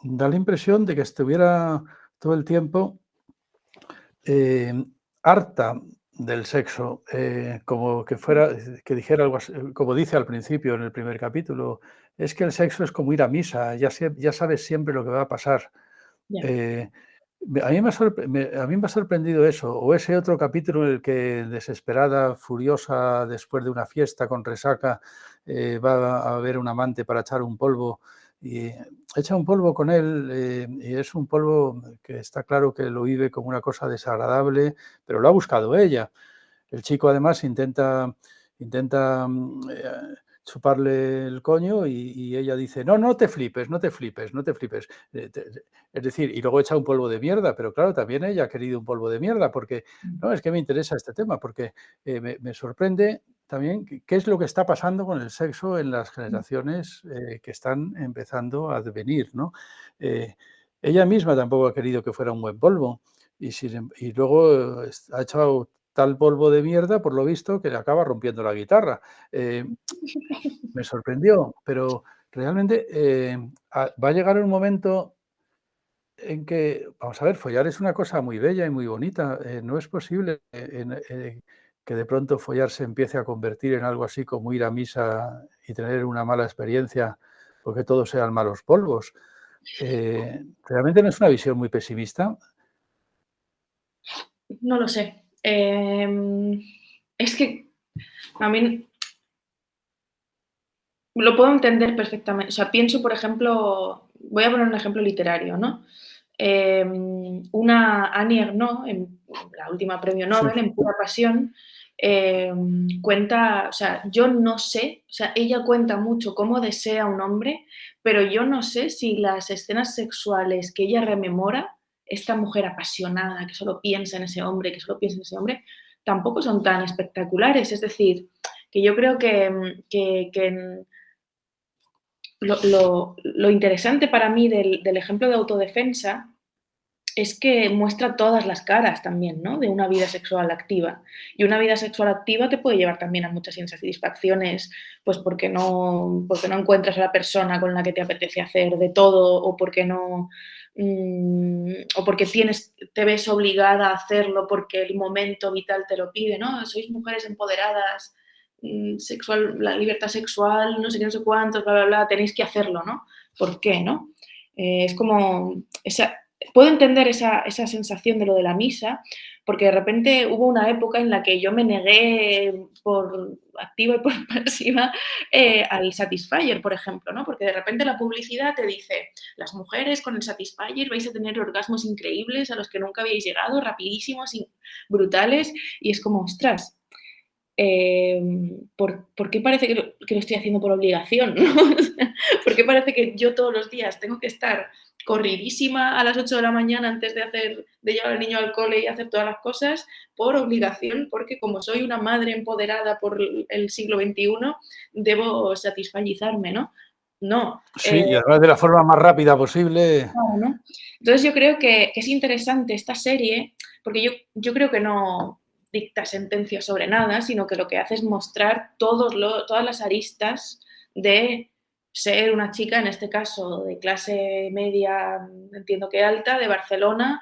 da la impresión de que estuviera todo el tiempo eh, harta del sexo, como que fuera, que dijera algo así, como dice al principio en el primer capítulo, es que el sexo es como ir a misa, ya sabes siempre lo que va a pasar. Ya. Eh, a mí me ha sorprendido eso, o ese otro capítulo en el que desesperada, furiosa, después de una fiesta con resaca, va a ver un amante para echar un polvo y echa un polvo con él, y es un polvo que está claro que lo vive como una cosa desagradable, pero lo ha buscado ella. El chico además intenta chuparle el coño y ella dice, no, no te flipes, no te flipes, no te flipes. Es decir, y luego echa un polvo de mierda, pero claro, también ella ha querido un polvo de mierda, porque, no, es que me interesa este tema, porque me sorprende también qué es lo que está pasando con el sexo en las generaciones que están empezando a devenir, ¿no? Eh, ella misma tampoco ha querido que fuera un buen polvo y luego ha echado tal polvo de mierda, por lo visto, que le acaba rompiendo la guitarra. Eh, Me sorprendió, pero realmente va a llegar un momento en que, vamos a ver, follar es una cosa muy bella y muy bonita. No es posible que de pronto follar se empiece a convertir en algo así como ir a misa y tener una mala experiencia porque todos sean malos polvos. Realmente no es una visión muy pesimista. No lo sé. Es que A mí lo puedo entender perfectamente. O sea, pienso, por ejemplo, voy a poner un ejemplo literario, ¿no? Una Annie Ernaux, en la última premio Sí, Nobel, en Pura Pasión, cuenta, o sea, yo no sé, o sea, ella cuenta mucho cómo desea un hombre, pero yo no sé si las escenas sexuales que ella rememora, esta mujer apasionada que solo piensa en ese hombre, que solo piensa en ese hombre, tampoco son tan espectaculares. Es decir, que yo creo que lo interesante para mí del ejemplo de autodefensa es que muestra todas las caras también, ¿no? De una vida sexual activa. Y una vida sexual activa te puede llevar también a muchas insatisfacciones, pues porque no encuentras a la persona con la que te apetece hacer de todo, o porque no, o porque te ves obligada a hacerlo porque el momento vital te lo pide, ¿no? Sois mujeres empoderadas, sexual, la libertad sexual, no sé qué, no sé cuántos, bla, bla, bla, tenéis que hacerlo, ¿no? ¿Por qué, no? Es como puedo entender esa sensación de lo de la misa, porque de repente hubo una época en la que yo me negué por activa y por pasiva al Satisfyer, por ejemplo, ¿no? Porque de repente la publicidad te dice, las mujeres con el Satisfyer vais a tener orgasmos increíbles a los que nunca habíais llegado, rapidísimos y brutales, y es como, ostras, ¿por qué parece que lo estoy haciendo por obligación? ¿No? ¿Por qué parece que yo todos los días tengo que estar corridísima a las 8 de la mañana antes de llevar al niño al cole y hacer todas las cosas por obligación? Porque como soy una madre empoderada por el siglo XXI, debo satisfacizarme, ¿no? No. sí, y además de la forma más rápida posible. Claro, ¿no? Entonces yo creo que es interesante esta serie, porque yo creo que no dicta sentencias sobre nada, sino que lo que hace es mostrar todas las aristas de ser una chica, en este caso de clase media, entiendo que alta, de Barcelona,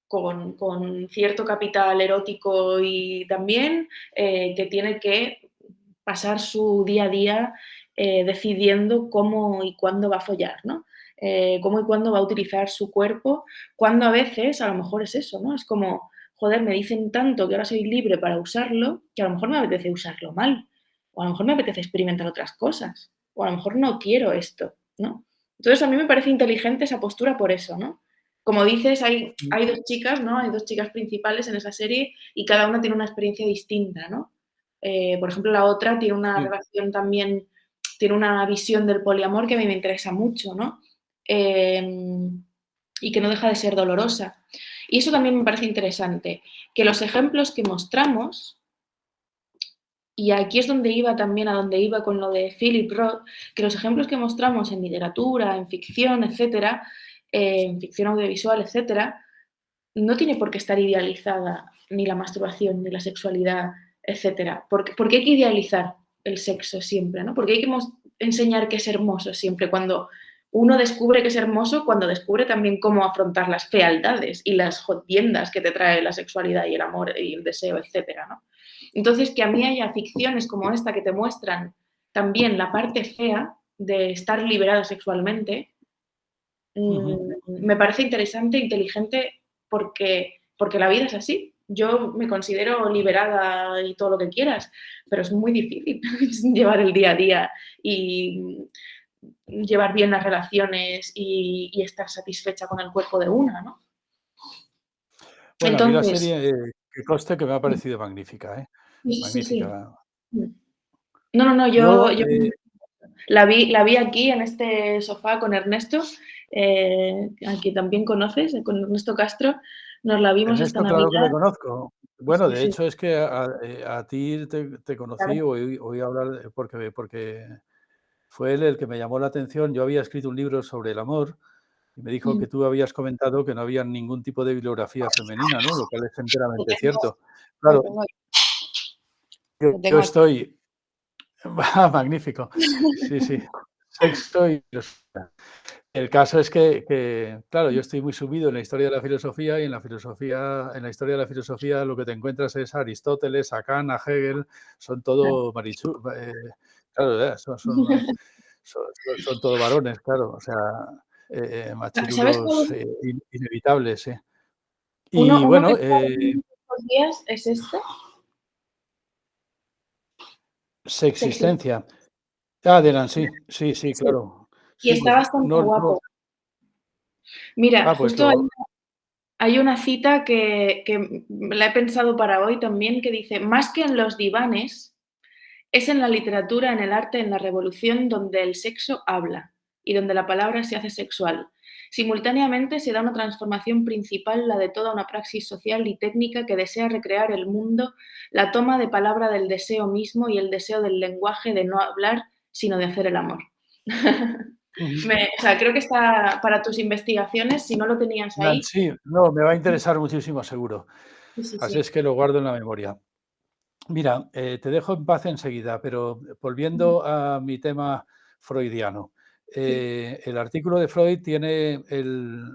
con cierto capital erótico y también que tiene que pasar su día a día decidiendo cómo y cuándo va a follar, ¿no? Cómo y cuándo va a utilizar su cuerpo, cuando a veces a lo mejor es eso, ¿no? Es como, joder, me dicen tanto que ahora soy libre para usarlo, que a lo mejor me apetece usarlo mal, o a lo mejor me apetece experimentar otras cosas, o a lo mejor no quiero esto, ¿no? Entonces a mí me parece inteligente esa postura por eso, ¿no? Como dices, hay dos chicas, ¿no? Hay dos chicas principales en esa serie y cada una tiene una experiencia distinta, ¿no? Por ejemplo, la otra tiene una Sí, relación también, tiene una visión del poliamor que a mí me interesa mucho, ¿no? Y que no deja de ser dolorosa. Y eso también me parece interesante, que los ejemplos que mostramos, y aquí es donde iba también, a donde iba con lo de Philip Roth, que los ejemplos que mostramos en literatura, en ficción, etcétera, en ficción audiovisual, etcétera, no tiene por qué estar idealizada ni la masturbación, ni la sexualidad, etcétera. ¿Por qué hay que idealizar el sexo siempre, ¿no? Porque hay que enseñar que es hermoso siempre, cuando uno descubre que es hermoso, cuando descubre también cómo afrontar las fealdades y las jodiendas que te trae la sexualidad y el amor y el deseo, etcétera, ¿no? Entonces, que a mí haya ficciones como esta que te muestran también la parte fea de estar liberada sexualmente, ujú. me parece interesante e inteligente porque la vida es así. Yo me considero liberada y todo lo que quieras, pero es muy difícil llevar el día a día y llevar bien las relaciones y estar satisfecha con el cuerpo de una, ¿no? Bueno, a mí la Entonces, serie, que conste que me ha parecido magnífica, ¿eh? sí, sí, sí. Magnífica. No, no, no, Yo, yo la vi aquí en este sofá con Ernesto, al que también conoces, con Ernesto Castro. Nos la vimos esta Ernesto, claro que le Navidad. conozco. Bueno, Sí, de sí, hecho es que a ti te conocí, claro. oí hablar porque fue él el que me llamó la atención. Yo había escrito un libro sobre el amor y me dijo Mm. que tú habías comentado que no había ningún tipo de bibliografía femenina, ¿no? Lo cual es Lo enteramente tengo, cierto. lo Claro, tengo, lo yo tengo aquí. estoy magnífico. Sí, sí. Sexto y el caso es que, claro, yo estoy muy subido en la historia de la filosofía y en la historia de la filosofía lo que te encuentras es a Aristóteles, a Kant, a Hegel, son Claro. todo claro, son todo varones, claro, o sea, ¿Sabes cuál machirulos es? inevitables, sí. Uno, Y uno que bueno, estaba viendo estos días es este. Sexy. Sexistencia. Ah, Dylan, sí, sí, sí, Sí, claro. y Sí, está pues bastante no. guapo. Mira, Pues justo lo hay una cita que la he pensado para hoy también, que dice: "Más que en los divanes, es en la literatura, en el arte, en la revolución donde el sexo habla y donde la palabra se hace sexual. Simultáneamente se da una transformación principal, la de toda una praxis social y técnica que desea recrear el mundo, la toma de palabra del deseo mismo y el deseo del lenguaje de no hablar, sino de hacer el amor". ujú. O sea, creo que está para tus investigaciones, si no lo tenías ahí. Sí, no, me va a interesar muchísimo, seguro. Sí, sí, Así sí. es que lo guardo en la memoria. Mira, te dejo en paz enseguida, pero Ujú. volviendo a mi tema freudiano. Sí, El artículo de Freud tiene el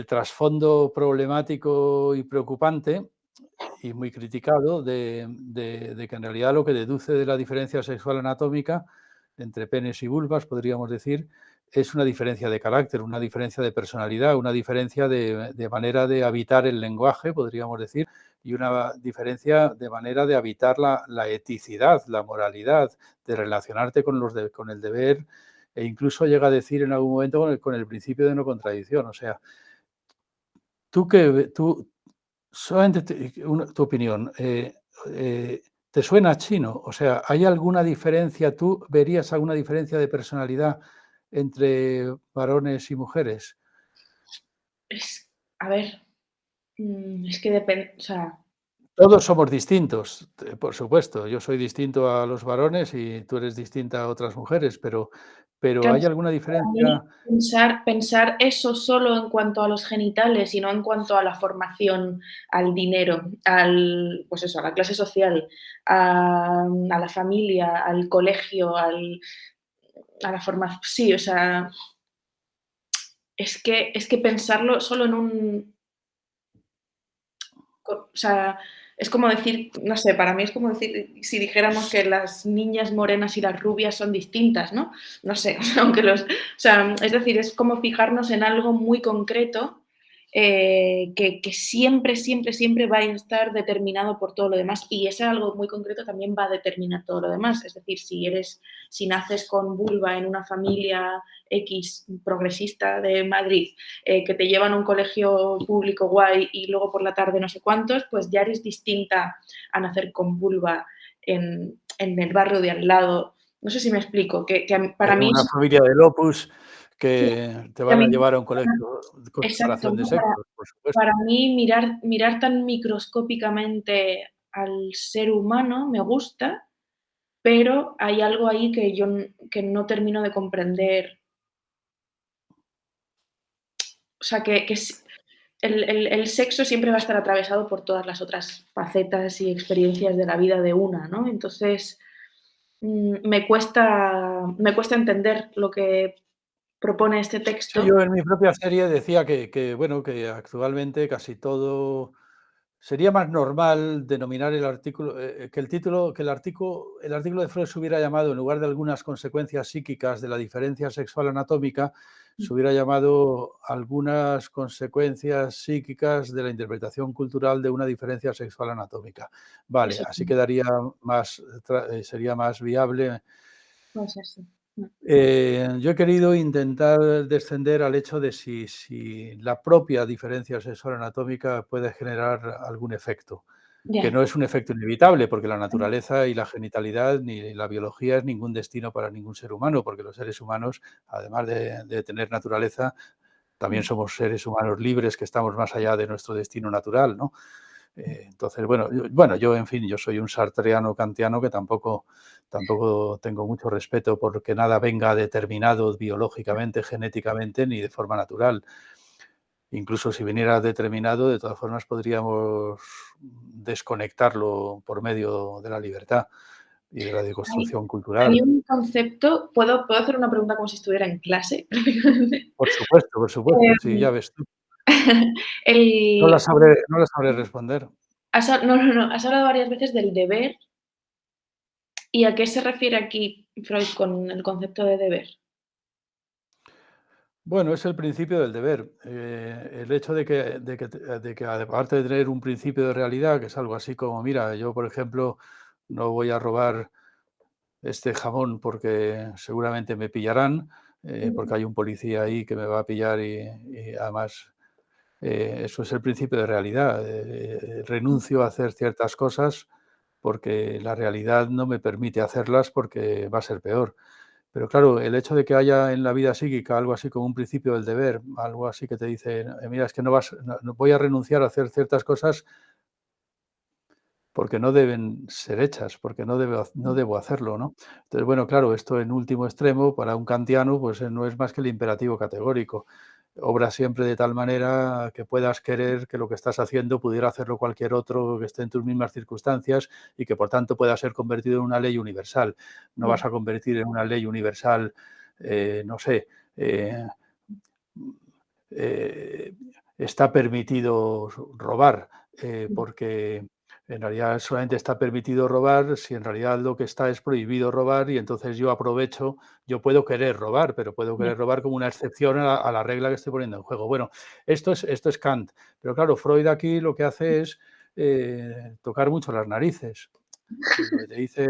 trasfondo problemático y preocupante y muy criticado de que en realidad lo que deduce de la diferencia sexual anatómica entre penes y vulvas, podríamos decir, es una diferencia de carácter, una diferencia de personalidad, una diferencia de manera de habitar el lenguaje, podríamos decir, y una diferencia de manera de habitar la eticidad, la moralidad, de relacionarte con el deber, e incluso llega a decir en algún momento con el principio de no contradicción. O sea, tú solamente tu opinión, ¿te suena chino? O sea, ¿hay alguna diferencia? ¿Tú verías alguna diferencia de personalidad entre varones y mujeres? es a ver, es que depende, o sea, Todos somos distintos, por supuesto. Yo soy distinto a los varones y tú eres distinta a otras mujeres, pero claro, ¿hay alguna para mí diferencia? pensar eso solo en cuanto a los genitales y no en cuanto a la formación, al dinero, al pues eso, a la clase social, a la familia, al colegio, a la formación, sí, o sea, es que pensarlo solo en un o sea, es como decir, no sé, para mí es como decir, si dijéramos que las niñas morenas y las rubias son distintas, ¿no? No sé, o sea, o sea, es decir, es como fijarnos en algo muy concreto, que siempre, siempre, siempre va a estar determinado por todo lo demás, y ese algo muy concreto también va a determinar todo lo demás. Es decir, si naces con vulva en una familia X progresista de Madrid, que te llevan a un colegio público guay y luego por la tarde no sé cuántos, pues ya eres distinta a nacer con vulva en el barrio de al lado. No sé si me explico, que para En mí una es familia de Opus sí, que te que a van a mí llevar a un colegio con exacto, separación de ¿no? Para sexos, por supuesto. para mí mirar tan microscópicamente al ser humano me gusta, pero hay algo ahí que no termino de comprender. O sea, que es el sexo siempre va a estar atravesado por todas las otras facetas y experiencias de la vida de una, ¿no? Entonces, me cuesta entender lo que propone este Sí, yo texto. en mi propia serie decía bueno, que actualmente casi todo sería más normal denominar el artículo, que el título, que el artículo de Freud se hubiera llamado, en lugar de algunas consecuencias psíquicas de la diferencia sexual anatómica, se hubiera llamado algunas consecuencias psíquicas de la interpretación cultural de una diferencia sexual anatómica. Vale, Eso así quedaría más, sería más viable. puede ser, sí. Yo he querido intentar descender al hecho de si la propia diferencia sexual anatómica puede generar algún efecto, que Ya, no es un efecto inevitable, porque la naturaleza y la genitalidad ni la biología es ningún destino para ningún ser humano, porque los seres humanos, además de tener naturaleza, también somos seres humanos libres que estamos más allá de nuestro destino natural, ¿no? Entonces, bueno, yo, en fin, yo soy un sartreano kantiano que tampoco tengo mucho respeto porque nada venga determinado biológicamente, genéticamente, ni de forma natural. Incluso si viniera determinado, de todas formas podríamos desconectarlo por medio de la libertad y de la hay deconstrucción hay cultural. un concepto, ¿puedo hacer una pregunta como si estuviera en clase? Por supuesto, sí, Em, ya ves tú. No la el sabré no la sabré responder. no, has hablado varias veces del deber, ¿y a qué se refiere aquí Freud con el concepto de deber? Bueno, es el principio del deber. El hecho de que aparte de tener un principio de realidad, que es algo así como, mira, yo, por ejemplo, no voy a robar este jamón porque seguramente me pillarán, porque hay un policía ahí que me va a pillar y además eso es el principio de realidad. Renuncio a hacer ciertas cosas porque la realidad no me permite hacerlas porque va a ser peor. Pero claro, el hecho de que haya en la vida psíquica algo así como un principio del deber, algo así que te dice, mira, es que no voy a renunciar a hacer ciertas cosas porque no deben ser hechas, porque no debo hacerlo, ¿no? Entonces, bueno, claro, esto en último extremo, para un kantiano, pues no es más que el imperativo categórico. Obra siempre de tal manera que puedas querer que lo que estás haciendo pudiera hacerlo cualquier otro que esté en tus mismas circunstancias y que por tanto pueda ser convertido en una ley universal. No vas a convertir en una ley universal, no sé, eh, eh, está permitido robar, porque en realidad solamente está permitido robar si en realidad lo que está es prohibido robar y entonces yo aprovecho, yo puedo querer robar, pero puedo Ya, querer robar como una excepción a la regla que estoy poniendo en juego. Bueno, esto es Kant, pero claro, Freud aquí lo que hace es tocar mucho las narices. Lo que te dice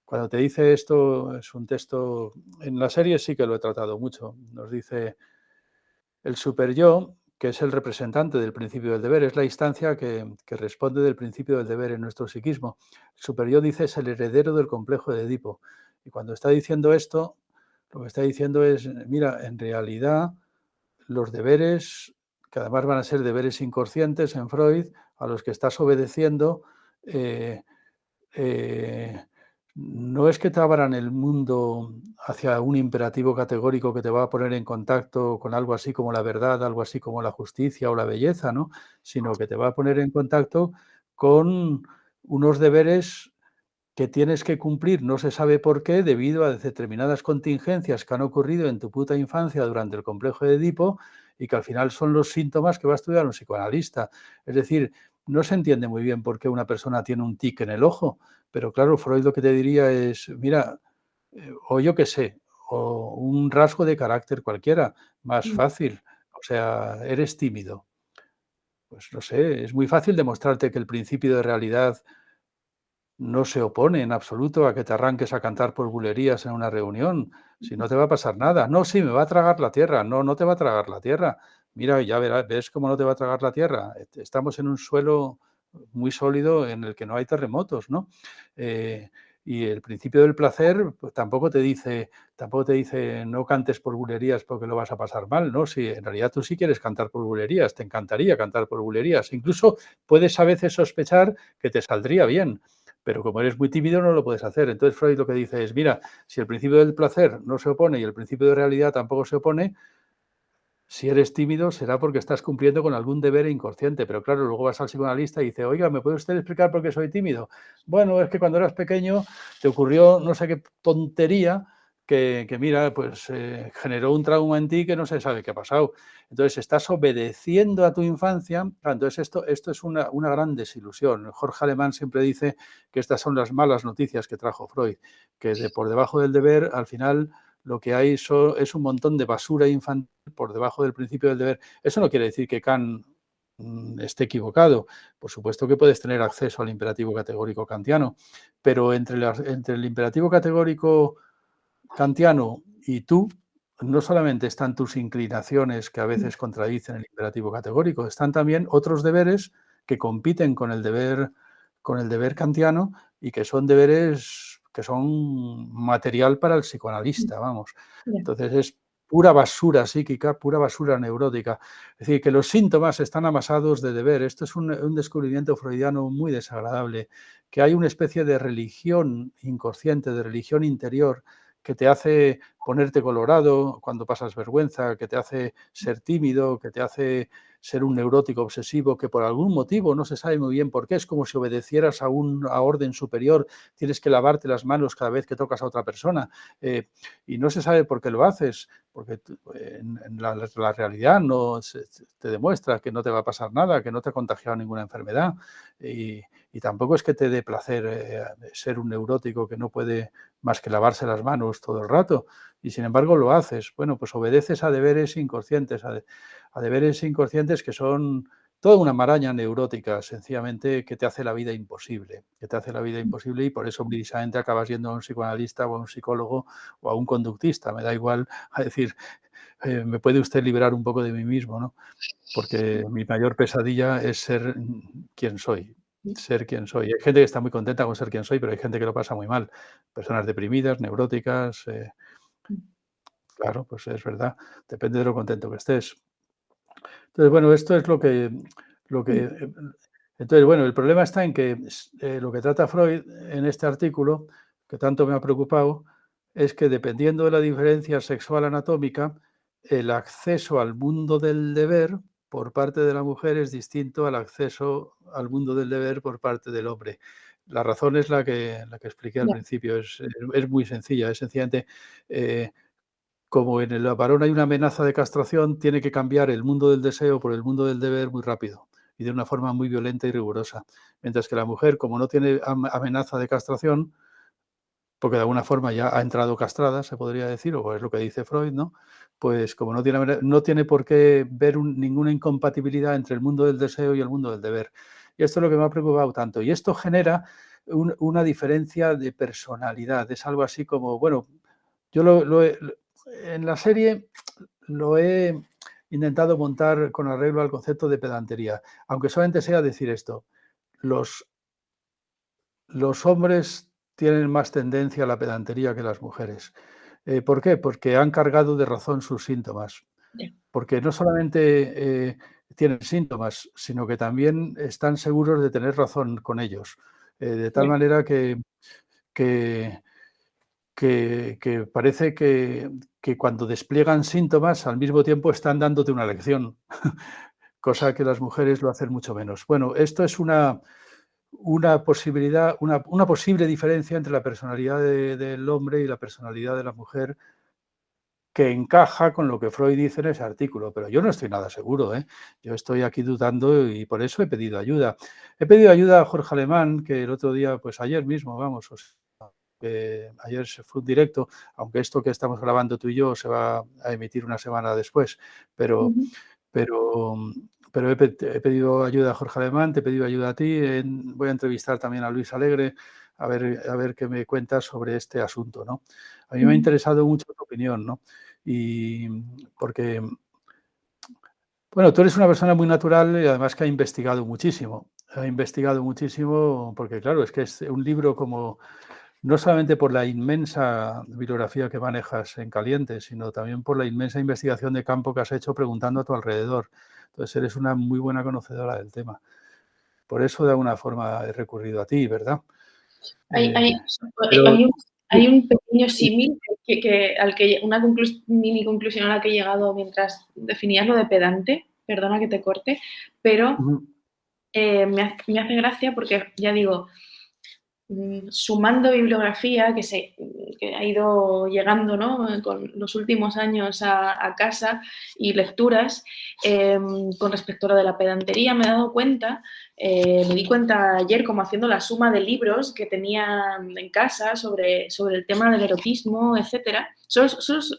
cuando te dice esto, es un texto, en la serie sí que lo he tratado mucho, nos dice el superyo, que es el representante del principio del deber, es la instancia que responde del principio del deber en nuestro psiquismo. El superyo, dice, es el heredero del complejo de Edipo. Y cuando está diciendo esto, lo que está diciendo es, mira, en realidad los deberes, que además van a ser deberes inconscientes en Freud, a los que estás obedeciendo, eh, eh, no es que te abran el mundo hacia un imperativo categórico que te va a poner en contacto con algo así como la verdad, algo así como la justicia o la belleza, ¿no? Sino que te va a poner en contacto con unos deberes que tienes que cumplir, no se sabe por qué, debido a determinadas contingencias que han ocurrido en tu puta infancia durante el complejo de Edipo y que al final son los síntomas que va a estudiar un psicoanalista. Es decir, no se entiende muy bien por qué una persona tiene un tic en el ojo, pero claro, Freud lo que te diría es, mira, o yo qué sé, o un rasgo de carácter cualquiera, más fácil, o sea, eres tímido. Pues no sé, es muy fácil demostrarte que el principio de realidad no se opone en absoluto a que te arranques a cantar por bulerías en una reunión, si no te va a pasar nada. No, sí, me va a tragar la tierra. No, no te va a tragar la tierra. Mira, ya verás, ves cómo no te va a tragar la tierra. Estamos en un suelo muy sólido en el que no hay terremotos, ¿no? Eh, y el principio del placer, pues tampoco te dice no cantes por bulerías porque lo vas a pasar mal, ¿no? Si en realidad tú sí quieres cantar por bulerías, te encantaría cantar por bulerías. Incluso puedes a veces sospechar que te saldría bien, pero como eres muy tímido no lo puedes hacer. Entonces Freud lo que dice es, mira, si el principio del placer no se opone y el principio de realidad tampoco se opone, si eres tímido será porque estás cumpliendo con algún deber inconsciente, pero claro, luego vas al psicoanalista y dice, oiga, ¿me puede usted explicar por qué soy tímido? Bueno, es que cuando eras pequeño te ocurrió no sé qué tontería que mira, pues generó un trauma en ti que no se sabe qué ha pasado. Entonces estás obedeciendo a tu infancia. Entonces esto es una gran desilusión. Jorge Alemán siempre dice que estas son las malas noticias que trajo Freud, que por debajo del deber al final lo que hay es un montón de basura infantil por debajo del principio del deber. Eso no quiere decir que Kant esté equivocado. Por supuesto que puedes tener acceso al imperativo categórico kantiano, pero entre el imperativo categórico kantiano y tú, no solamente están tus inclinaciones que a veces contradicen el imperativo categórico, están también otros deberes que compiten con el deber kantiano y que son deberes que son material para el psicoanalista, vamos. ya, Entonces es pura basura psíquica, pura basura neurótica. Es decir, que los síntomas están amasados de deber. Esto es un descubrimiento freudiano muy desagradable, que hay una especie de religión inconsciente, de religión interior, que te hace ponerte colorado cuando pasas vergüenza, que te hace ser tímido, que te hace ser un neurótico obsesivo, que por algún motivo no se sabe muy bien por qué, es como si obedecieras a una orden superior, tienes que lavarte las manos cada vez que tocas a otra persona, y no se sabe por qué lo haces, porque en la realidad no te demuestra que no te va a pasar nada, que no te ha contagiado ninguna enfermedad, y tampoco es que te dé placer ser un neurótico que no puede más que lavarse las manos todo el rato, y sin embargo lo haces. Bueno, pues obedeces a deberes inconscientes, a deberes inconscientes toda una maraña neurótica, sencillamente, que te hace la vida imposible, que te hace la vida imposible y por eso precisamente acabas yendo a un psicoanalista o a un psicólogo o a un conductista. Me da igual a decir, ¿me puede usted liberar un poco de mí mismo, no? Porque mi mayor pesadilla es ser quien soy, ser quien soy. Hay gente que está muy contenta con ser quien soy, pero hay gente que lo pasa muy mal. Personas deprimidas, neuróticas, claro, pues es verdad, depende de lo contento que estés. Entonces, bueno, esto es lo que entonces, bueno, el problema está en que lo que trata Freud en este artículo, que tanto me ha preocupado, es que dependiendo de la diferencia sexual anatómica, el acceso al mundo del deber por parte de la mujer es distinto al acceso al mundo del deber por parte del hombre. La razón es la que expliqué al Ya, principio, es muy sencilla, es sencillamente eh, como en el varón hay una amenaza de castración, tiene que cambiar el mundo del deseo por el mundo del deber muy rápido y de una forma muy violenta y rigurosa. Mientras que la mujer, como no tiene amenaza de castración, porque de alguna forma ya ha entrado castrada, se podría decir, o es lo que dice Freud, ¿no? Pues como no tiene por qué ver ninguna incompatibilidad entre el mundo del deseo y el mundo del deber. Y esto es lo que me ha preocupado tanto. Y esto genera una diferencia de personalidad. Es algo así como, bueno, yo en la serie lo he intentado montar con arreglo al concepto de pedantería, aunque solamente sea decir esto. Los, los hombres tienen más tendencia a la pedantería que las mujeres. ¿Por qué? Porque han cargado de razón sus síntomas. ya, Porque no solamente tienen síntomas, sino que también están seguros de tener razón con ellos. De tal ya. manera que que parece que cuando despliegan síntomas, al mismo tiempo están dándote una lección, cosa que las mujeres lo hacen mucho menos. Bueno, esto es una posibilidad, una posible diferencia entre la personalidad del hombre y la personalidad de la mujer que encaja con lo que Freud dice en ese artículo, pero yo no estoy nada seguro, ¿eh? Yo estoy aquí dudando y por eso he pedido ayuda. He pedido ayuda a Jorge Alemán, que el otro día, pues ayer mismo, vamos, ayer se fue un directo, aunque esto que estamos grabando tú y yo se va a emitir una semana después, pero, Ujú, pero, pero he pedido ayuda a Jorge Alemán, te he pedido ayuda a ti, voy a entrevistar también a Luis Alegre a ver qué me cuentas sobre este asunto, ¿no? A mí me ha ujú. interesado mucho tu opinión, ¿no? Y porque, bueno, tú eres una persona muy natural y además que ha investigado muchísimo. Ha investigado muchísimo porque, claro, es que es un libro como no solamente por la inmensa bibliografía que manejas en caliente, sino también por la inmensa investigación de campo que has hecho preguntando a tu alrededor. Entonces eres una muy buena conocedora del tema. Por eso de alguna forma he recurrido a ti, ¿verdad? Hay Eh, hay pero hay un hay un pequeño símil al que una mini conclusión a la que he llegado mientras definías lo de pedante, perdona que te corte, pero, ujú, me hace gracia porque, ya digo, sumando bibliografía que ha ido llegando, ¿no? Con los últimos años a casa y lecturas, con respecto a lo de la pedantería, me di cuenta ayer como haciendo la suma de libros que tenía en casa sobre el tema del erotismo, etcétera, solo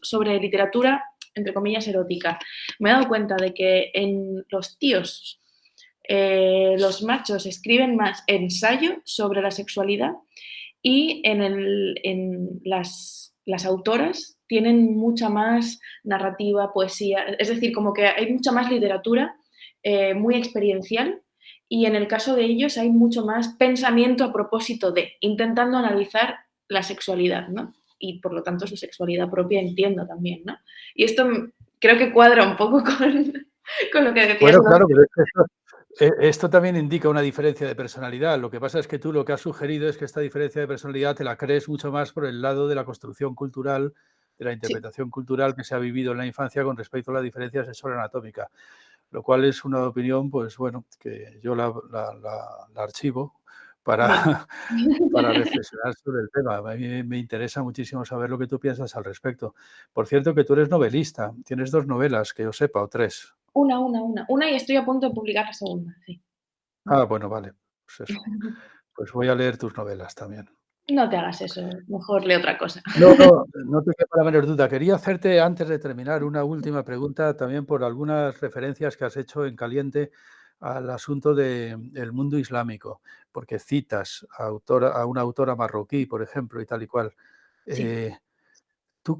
sobre literatura, entre comillas, erótica. Me he dado cuenta de que en los tíos los machos escriben más ensayo sobre la sexualidad y en las autoras tienen mucha más narrativa, poesía, es decir, como que hay mucha más literatura muy experiencial y en el caso de ellos hay mucho más pensamiento a propósito de, intentando analizar la sexualidad, ¿no? Y por lo tanto su sexualidad propia entiendo también, ¿no? Y esto creo que cuadra un poco con lo que decías bueno, de los... claro, pero es que esto también indica una diferencia de personalidad. Lo que pasa es que tú lo que has sugerido es que esta diferencia de personalidad te la crees mucho más por el lado de la construcción cultural, de la Sí, interpretación cultural que se ha vivido en la infancia con respecto a la diferencia sexual anatómica, lo cual es una opinión, pues bueno, que yo la archivo para, bueno. para reflexionar sobre el tema. A mí me interesa muchísimo saber lo que tú piensas al respecto. Por cierto, que tú eres novelista, tienes 2 novelas, que yo sepa, o 3. Una y estoy a punto de publicar la segunda, sí. Ah, bueno, vale, pues eso. Pues voy a leer tus novelas también. No te hagas eso, mejor lee otra cosa. No, no, no te quepa la menor duda. Quería hacerte, antes de terminar, una última pregunta también por algunas referencias que has hecho en caliente al asunto del mundo islámico, porque citas a una autora marroquí, por ejemplo, y tal y cual. Sí. ¿Tú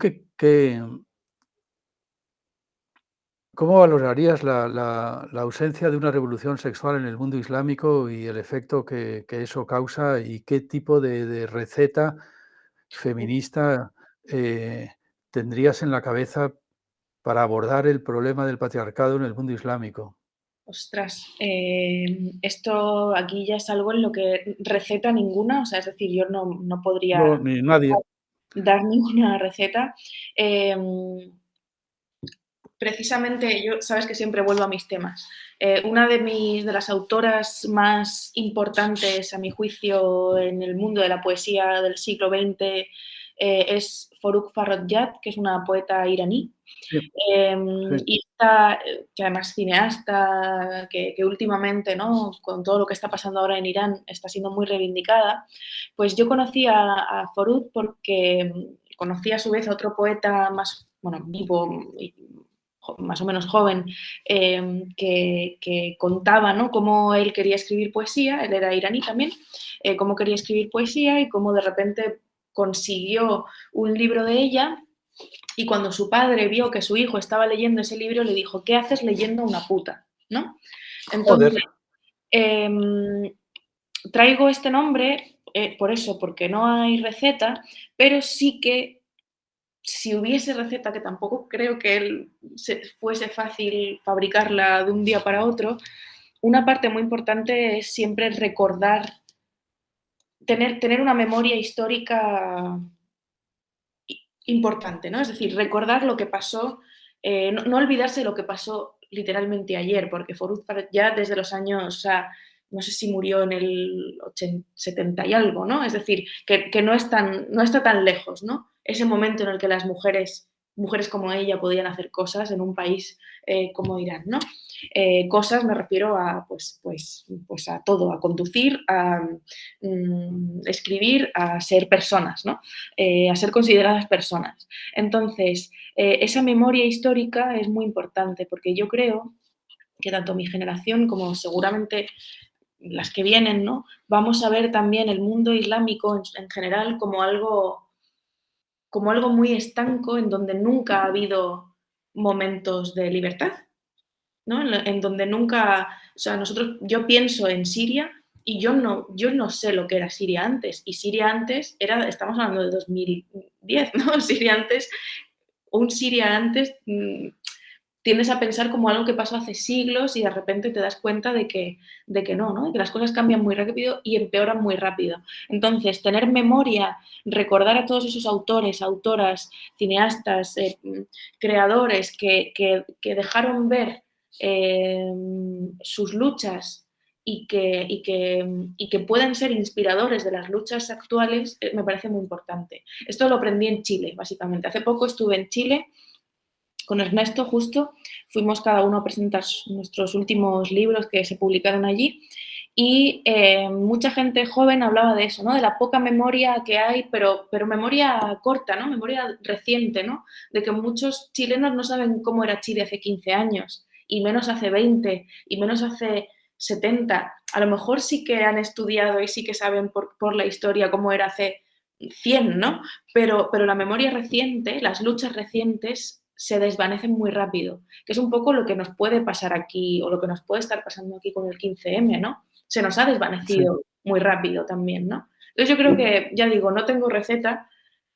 cómo valorarías la ausencia de una revolución sexual en el mundo islámico y el efecto que eso causa y qué tipo de receta feminista eh, tendrías en la cabeza para abordar el problema del patriarcado en el mundo islámico? Ostras, esto aquí ya es algo en lo que receta ninguna, o sea, es decir, yo no podría No, ni nadie. dar ninguna receta. Em, Precisamente yo, sabes que siempre vuelvo a mis temas. Una de las autoras más importantes, a mi juicio, en el mundo de la poesía del siglo XX es Forugh Farrokhzad, que es una poeta iraní. Sí, sí. Y esta, que además cineasta, que últimamente, ¿no? Con todo lo que está pasando ahora en Irán, está siendo muy reivindicada. Pues yo conocí a Forugh porque conocí a su vez a otro poeta más, bueno, vivo y más o menos joven, que contaba, ¿no? Cómo él quería escribir poesía, él era iraní también, cómo quería escribir poesía y cómo de repente consiguió un libro de ella y cuando su padre vio que su hijo estaba leyendo ese libro le dijo, ¿qué haces leyendo una puta? ¿No? Joder, Entonces, eh, traigo este nombre por eso, porque no hay receta, pero sí que si hubiese receta, que tampoco creo que fuese fácil fabricarla de un día para otro, una parte muy importante es siempre recordar, tener una memoria histórica importante, ¿no? Es decir, recordar lo que pasó, no olvidarse lo que pasó literalmente ayer, porque Foruz ya desde los años, o sea, no sé si murió en el 70 y algo, ¿no? Es decir, que no está tan lejos, ¿no? Ese momento en el que las mujeres como ella podían hacer cosas en un país como Irán, ¿no? Cosas me refiero a, pues a todo, a conducir, a escribir, a ser personas, ¿no? A ser consideradas personas. Entonces, esa memoria histórica es muy importante porque yo creo que tanto mi generación como seguramente las que vienen, ¿no? Vamos a ver también el mundo islámico en general como algo muy estanco en donde nunca ha habido momentos de libertad, ¿no? En donde nunca, o sea, yo pienso en Siria y yo no sé lo que era Siria antes. Y Siria antes estamos hablando de 2010, ¿no? Siria antes, un Siria antes, tiendes a pensar como algo que pasó hace siglos y de repente te das cuenta de que no, ¿no? De que las cosas cambian muy rápido y empeoran muy rápido. Entonces, tener memoria, recordar a todos esos autores, autoras, cineastas, creadores que dejaron ver sus luchas y que pueden ser inspiradores de las luchas actuales, me parece muy importante. Esto lo aprendí en Chile, básicamente. Hace poco estuve en Chile con Ernesto justo, fuimos cada uno a presentar nuestros últimos libros que se publicaron allí y mucha gente joven hablaba de eso, ¿no? De la poca memoria que hay, pero memoria corta, ¿no? Memoria reciente, ¿no? De que muchos chilenos no saben cómo era Chile hace 15 años, y menos hace 20, y menos hace 70. A lo mejor sí que han estudiado y sí que saben por la historia cómo era hace 100, ¿no? Pero la memoria reciente, las luchas recientes se desvanecen muy rápido, que es un poco lo que nos puede pasar aquí o lo que nos puede estar pasando aquí con el 15M, ¿no? Se nos ha sí. desvanecido muy rápido también, ¿no? Entonces yo creo que, ya digo, no tengo receta,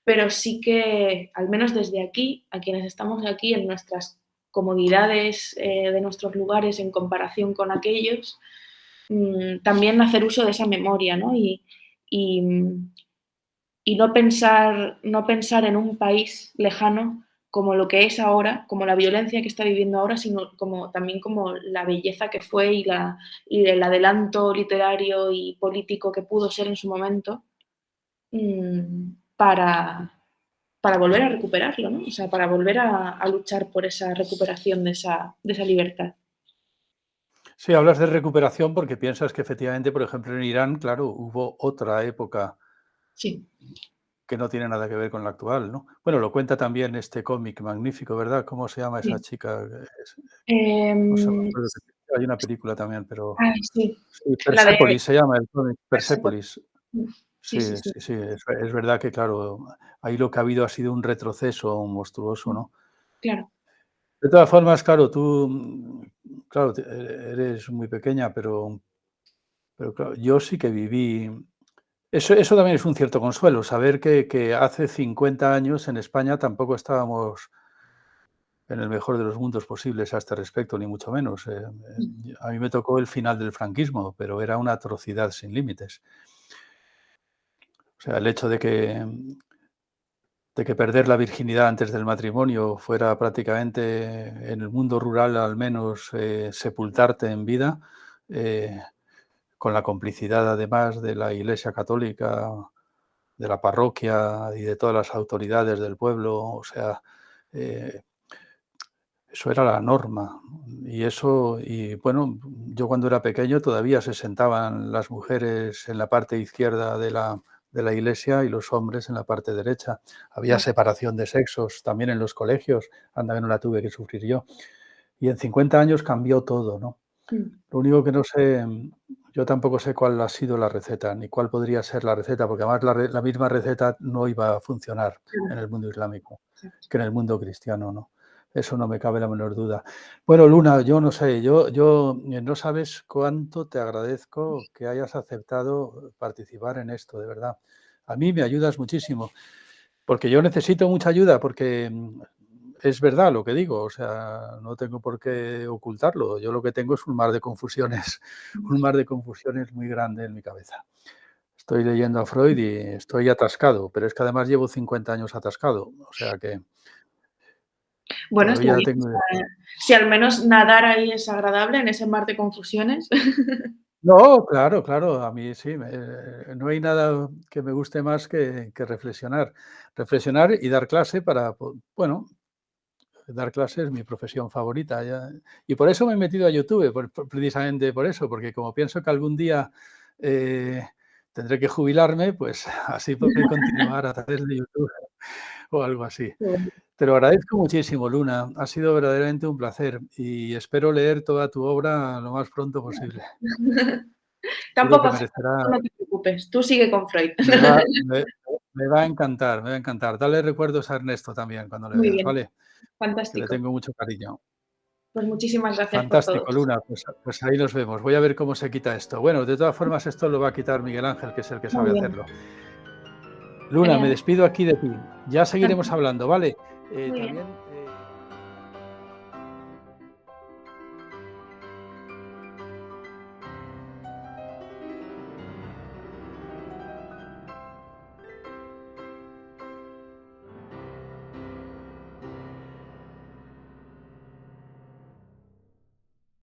pero sí que, al menos desde aquí, a quienes estamos aquí en nuestras comodidades de nuestros lugares en comparación con aquellos, también hacer uso de esa memoria, ¿no? Y, y no pensar en un país lejano como lo que es ahora, como la violencia que está viviendo ahora, sino también como la belleza que fue y el adelanto literario y político que pudo ser en su momento, mm, para, para volver a recuperarlo, ¿no? O sea, para volver a luchar por esa recuperación de esa libertad. Sí, hablas de recuperación porque piensas que efectivamente, por ejemplo, en Irán, claro, hubo otra época Sí. que no tiene nada que ver con la actual, ¿no? Bueno, lo cuenta también este cómic magnífico, ¿verdad? ¿Cómo se llama esa Sí. chica? No se me Em, acuerdo. hay una película también, pero Ay, sí, sí, la de Persépolis se llama el cómic, Persepolis. Persépolis. Sí, sí, Sí, sí, sí, sí, es verdad que, claro, ahí lo que ha habido ha sido un retroceso monstruoso, ¿no? claro. De todas formas, claro, tú, claro, eres muy pequeña, pero claro, yo sí que viví eso también es un cierto consuelo, saber que hace 50 años en España tampoco estábamos en el mejor de los mundos posibles a este respecto, ni mucho menos. A mí me tocó el final del franquismo, pero era una atrocidad sin límites. O sea, el hecho de que perder la virginidad antes del matrimonio fuera prácticamente, en el mundo rural al menos, sepultarte en vida, eh, con la complicidad además de la Iglesia católica, de la parroquia y de todas las autoridades del pueblo, o sea, eh, eso era la norma. Y bueno, yo cuando era pequeño todavía se sentaban las mujeres en la parte izquierda de la iglesia y los hombres en la parte derecha. Había Ah, separación de sexos también en los colegios, anda que no la tuve que sufrir yo. Y en 50 años cambió todo, ¿no? mm, Lo único que no sé, yo tampoco sé cuál ha sido la receta, ni cuál podría ser la receta, porque además la misma receta no iba a funcionar claro, en el mundo islámico exacto. que en el mundo cristiano, ¿no? Eso no me cabe la menor duda. Bueno, Luna, yo no sé, no sabes cuánto te agradezco que hayas aceptado participar en esto, de verdad. A mí me ayudas muchísimo, porque yo necesito mucha ayuda, porque es verdad lo que digo, o sea, no tengo por qué ocultarlo. Yo lo que tengo es un mar de confusiones, un mar de confusiones muy grande en mi cabeza. Estoy leyendo a Freud y estoy atascado, pero es que además llevo 50 años atascado, o sea que Bueno, está todavía bien, o tengo. sea, si al menos nadar ahí es agradable en ese mar de confusiones. No, claro, claro, a mí sí, no hay nada que me guste más que reflexionar. Reflexionar y dar clase bueno, dar clase es mi profesión favorita, y por eso me he metido a YouTube, precisamente por eso, porque como pienso que algún día, eh, tendré que jubilarme, pues así podré continuar a través de YouTube o algo así. Qué bueno. Te lo agradezco muchísimo, Luna, ha sido verdaderamente un placer y espero leer toda tu obra lo más pronto posible. Seguro Tampoco que hace falta, merecerá. tú no te preocupes, tú sigue con Freud. Me va me me va a encantar, me va a encantar. Dale recuerdos a Ernesto también cuando le Muy veas, bien, ¿vale? Que le fantástico. tengo mucho cariño. Pues muchísimas gracias por todo. Fantástico, Luna, pues ahí nos vemos. Voy a ver cómo se quita esto. Bueno, de todas formas, esto lo va a quitar Miguel Ángel, que es el que Muy sabe bien, hacerlo. Luna, me genial, despido aquí de ti. Ya seguiremos gracias. hablando, ¿vale? Muy bien. También,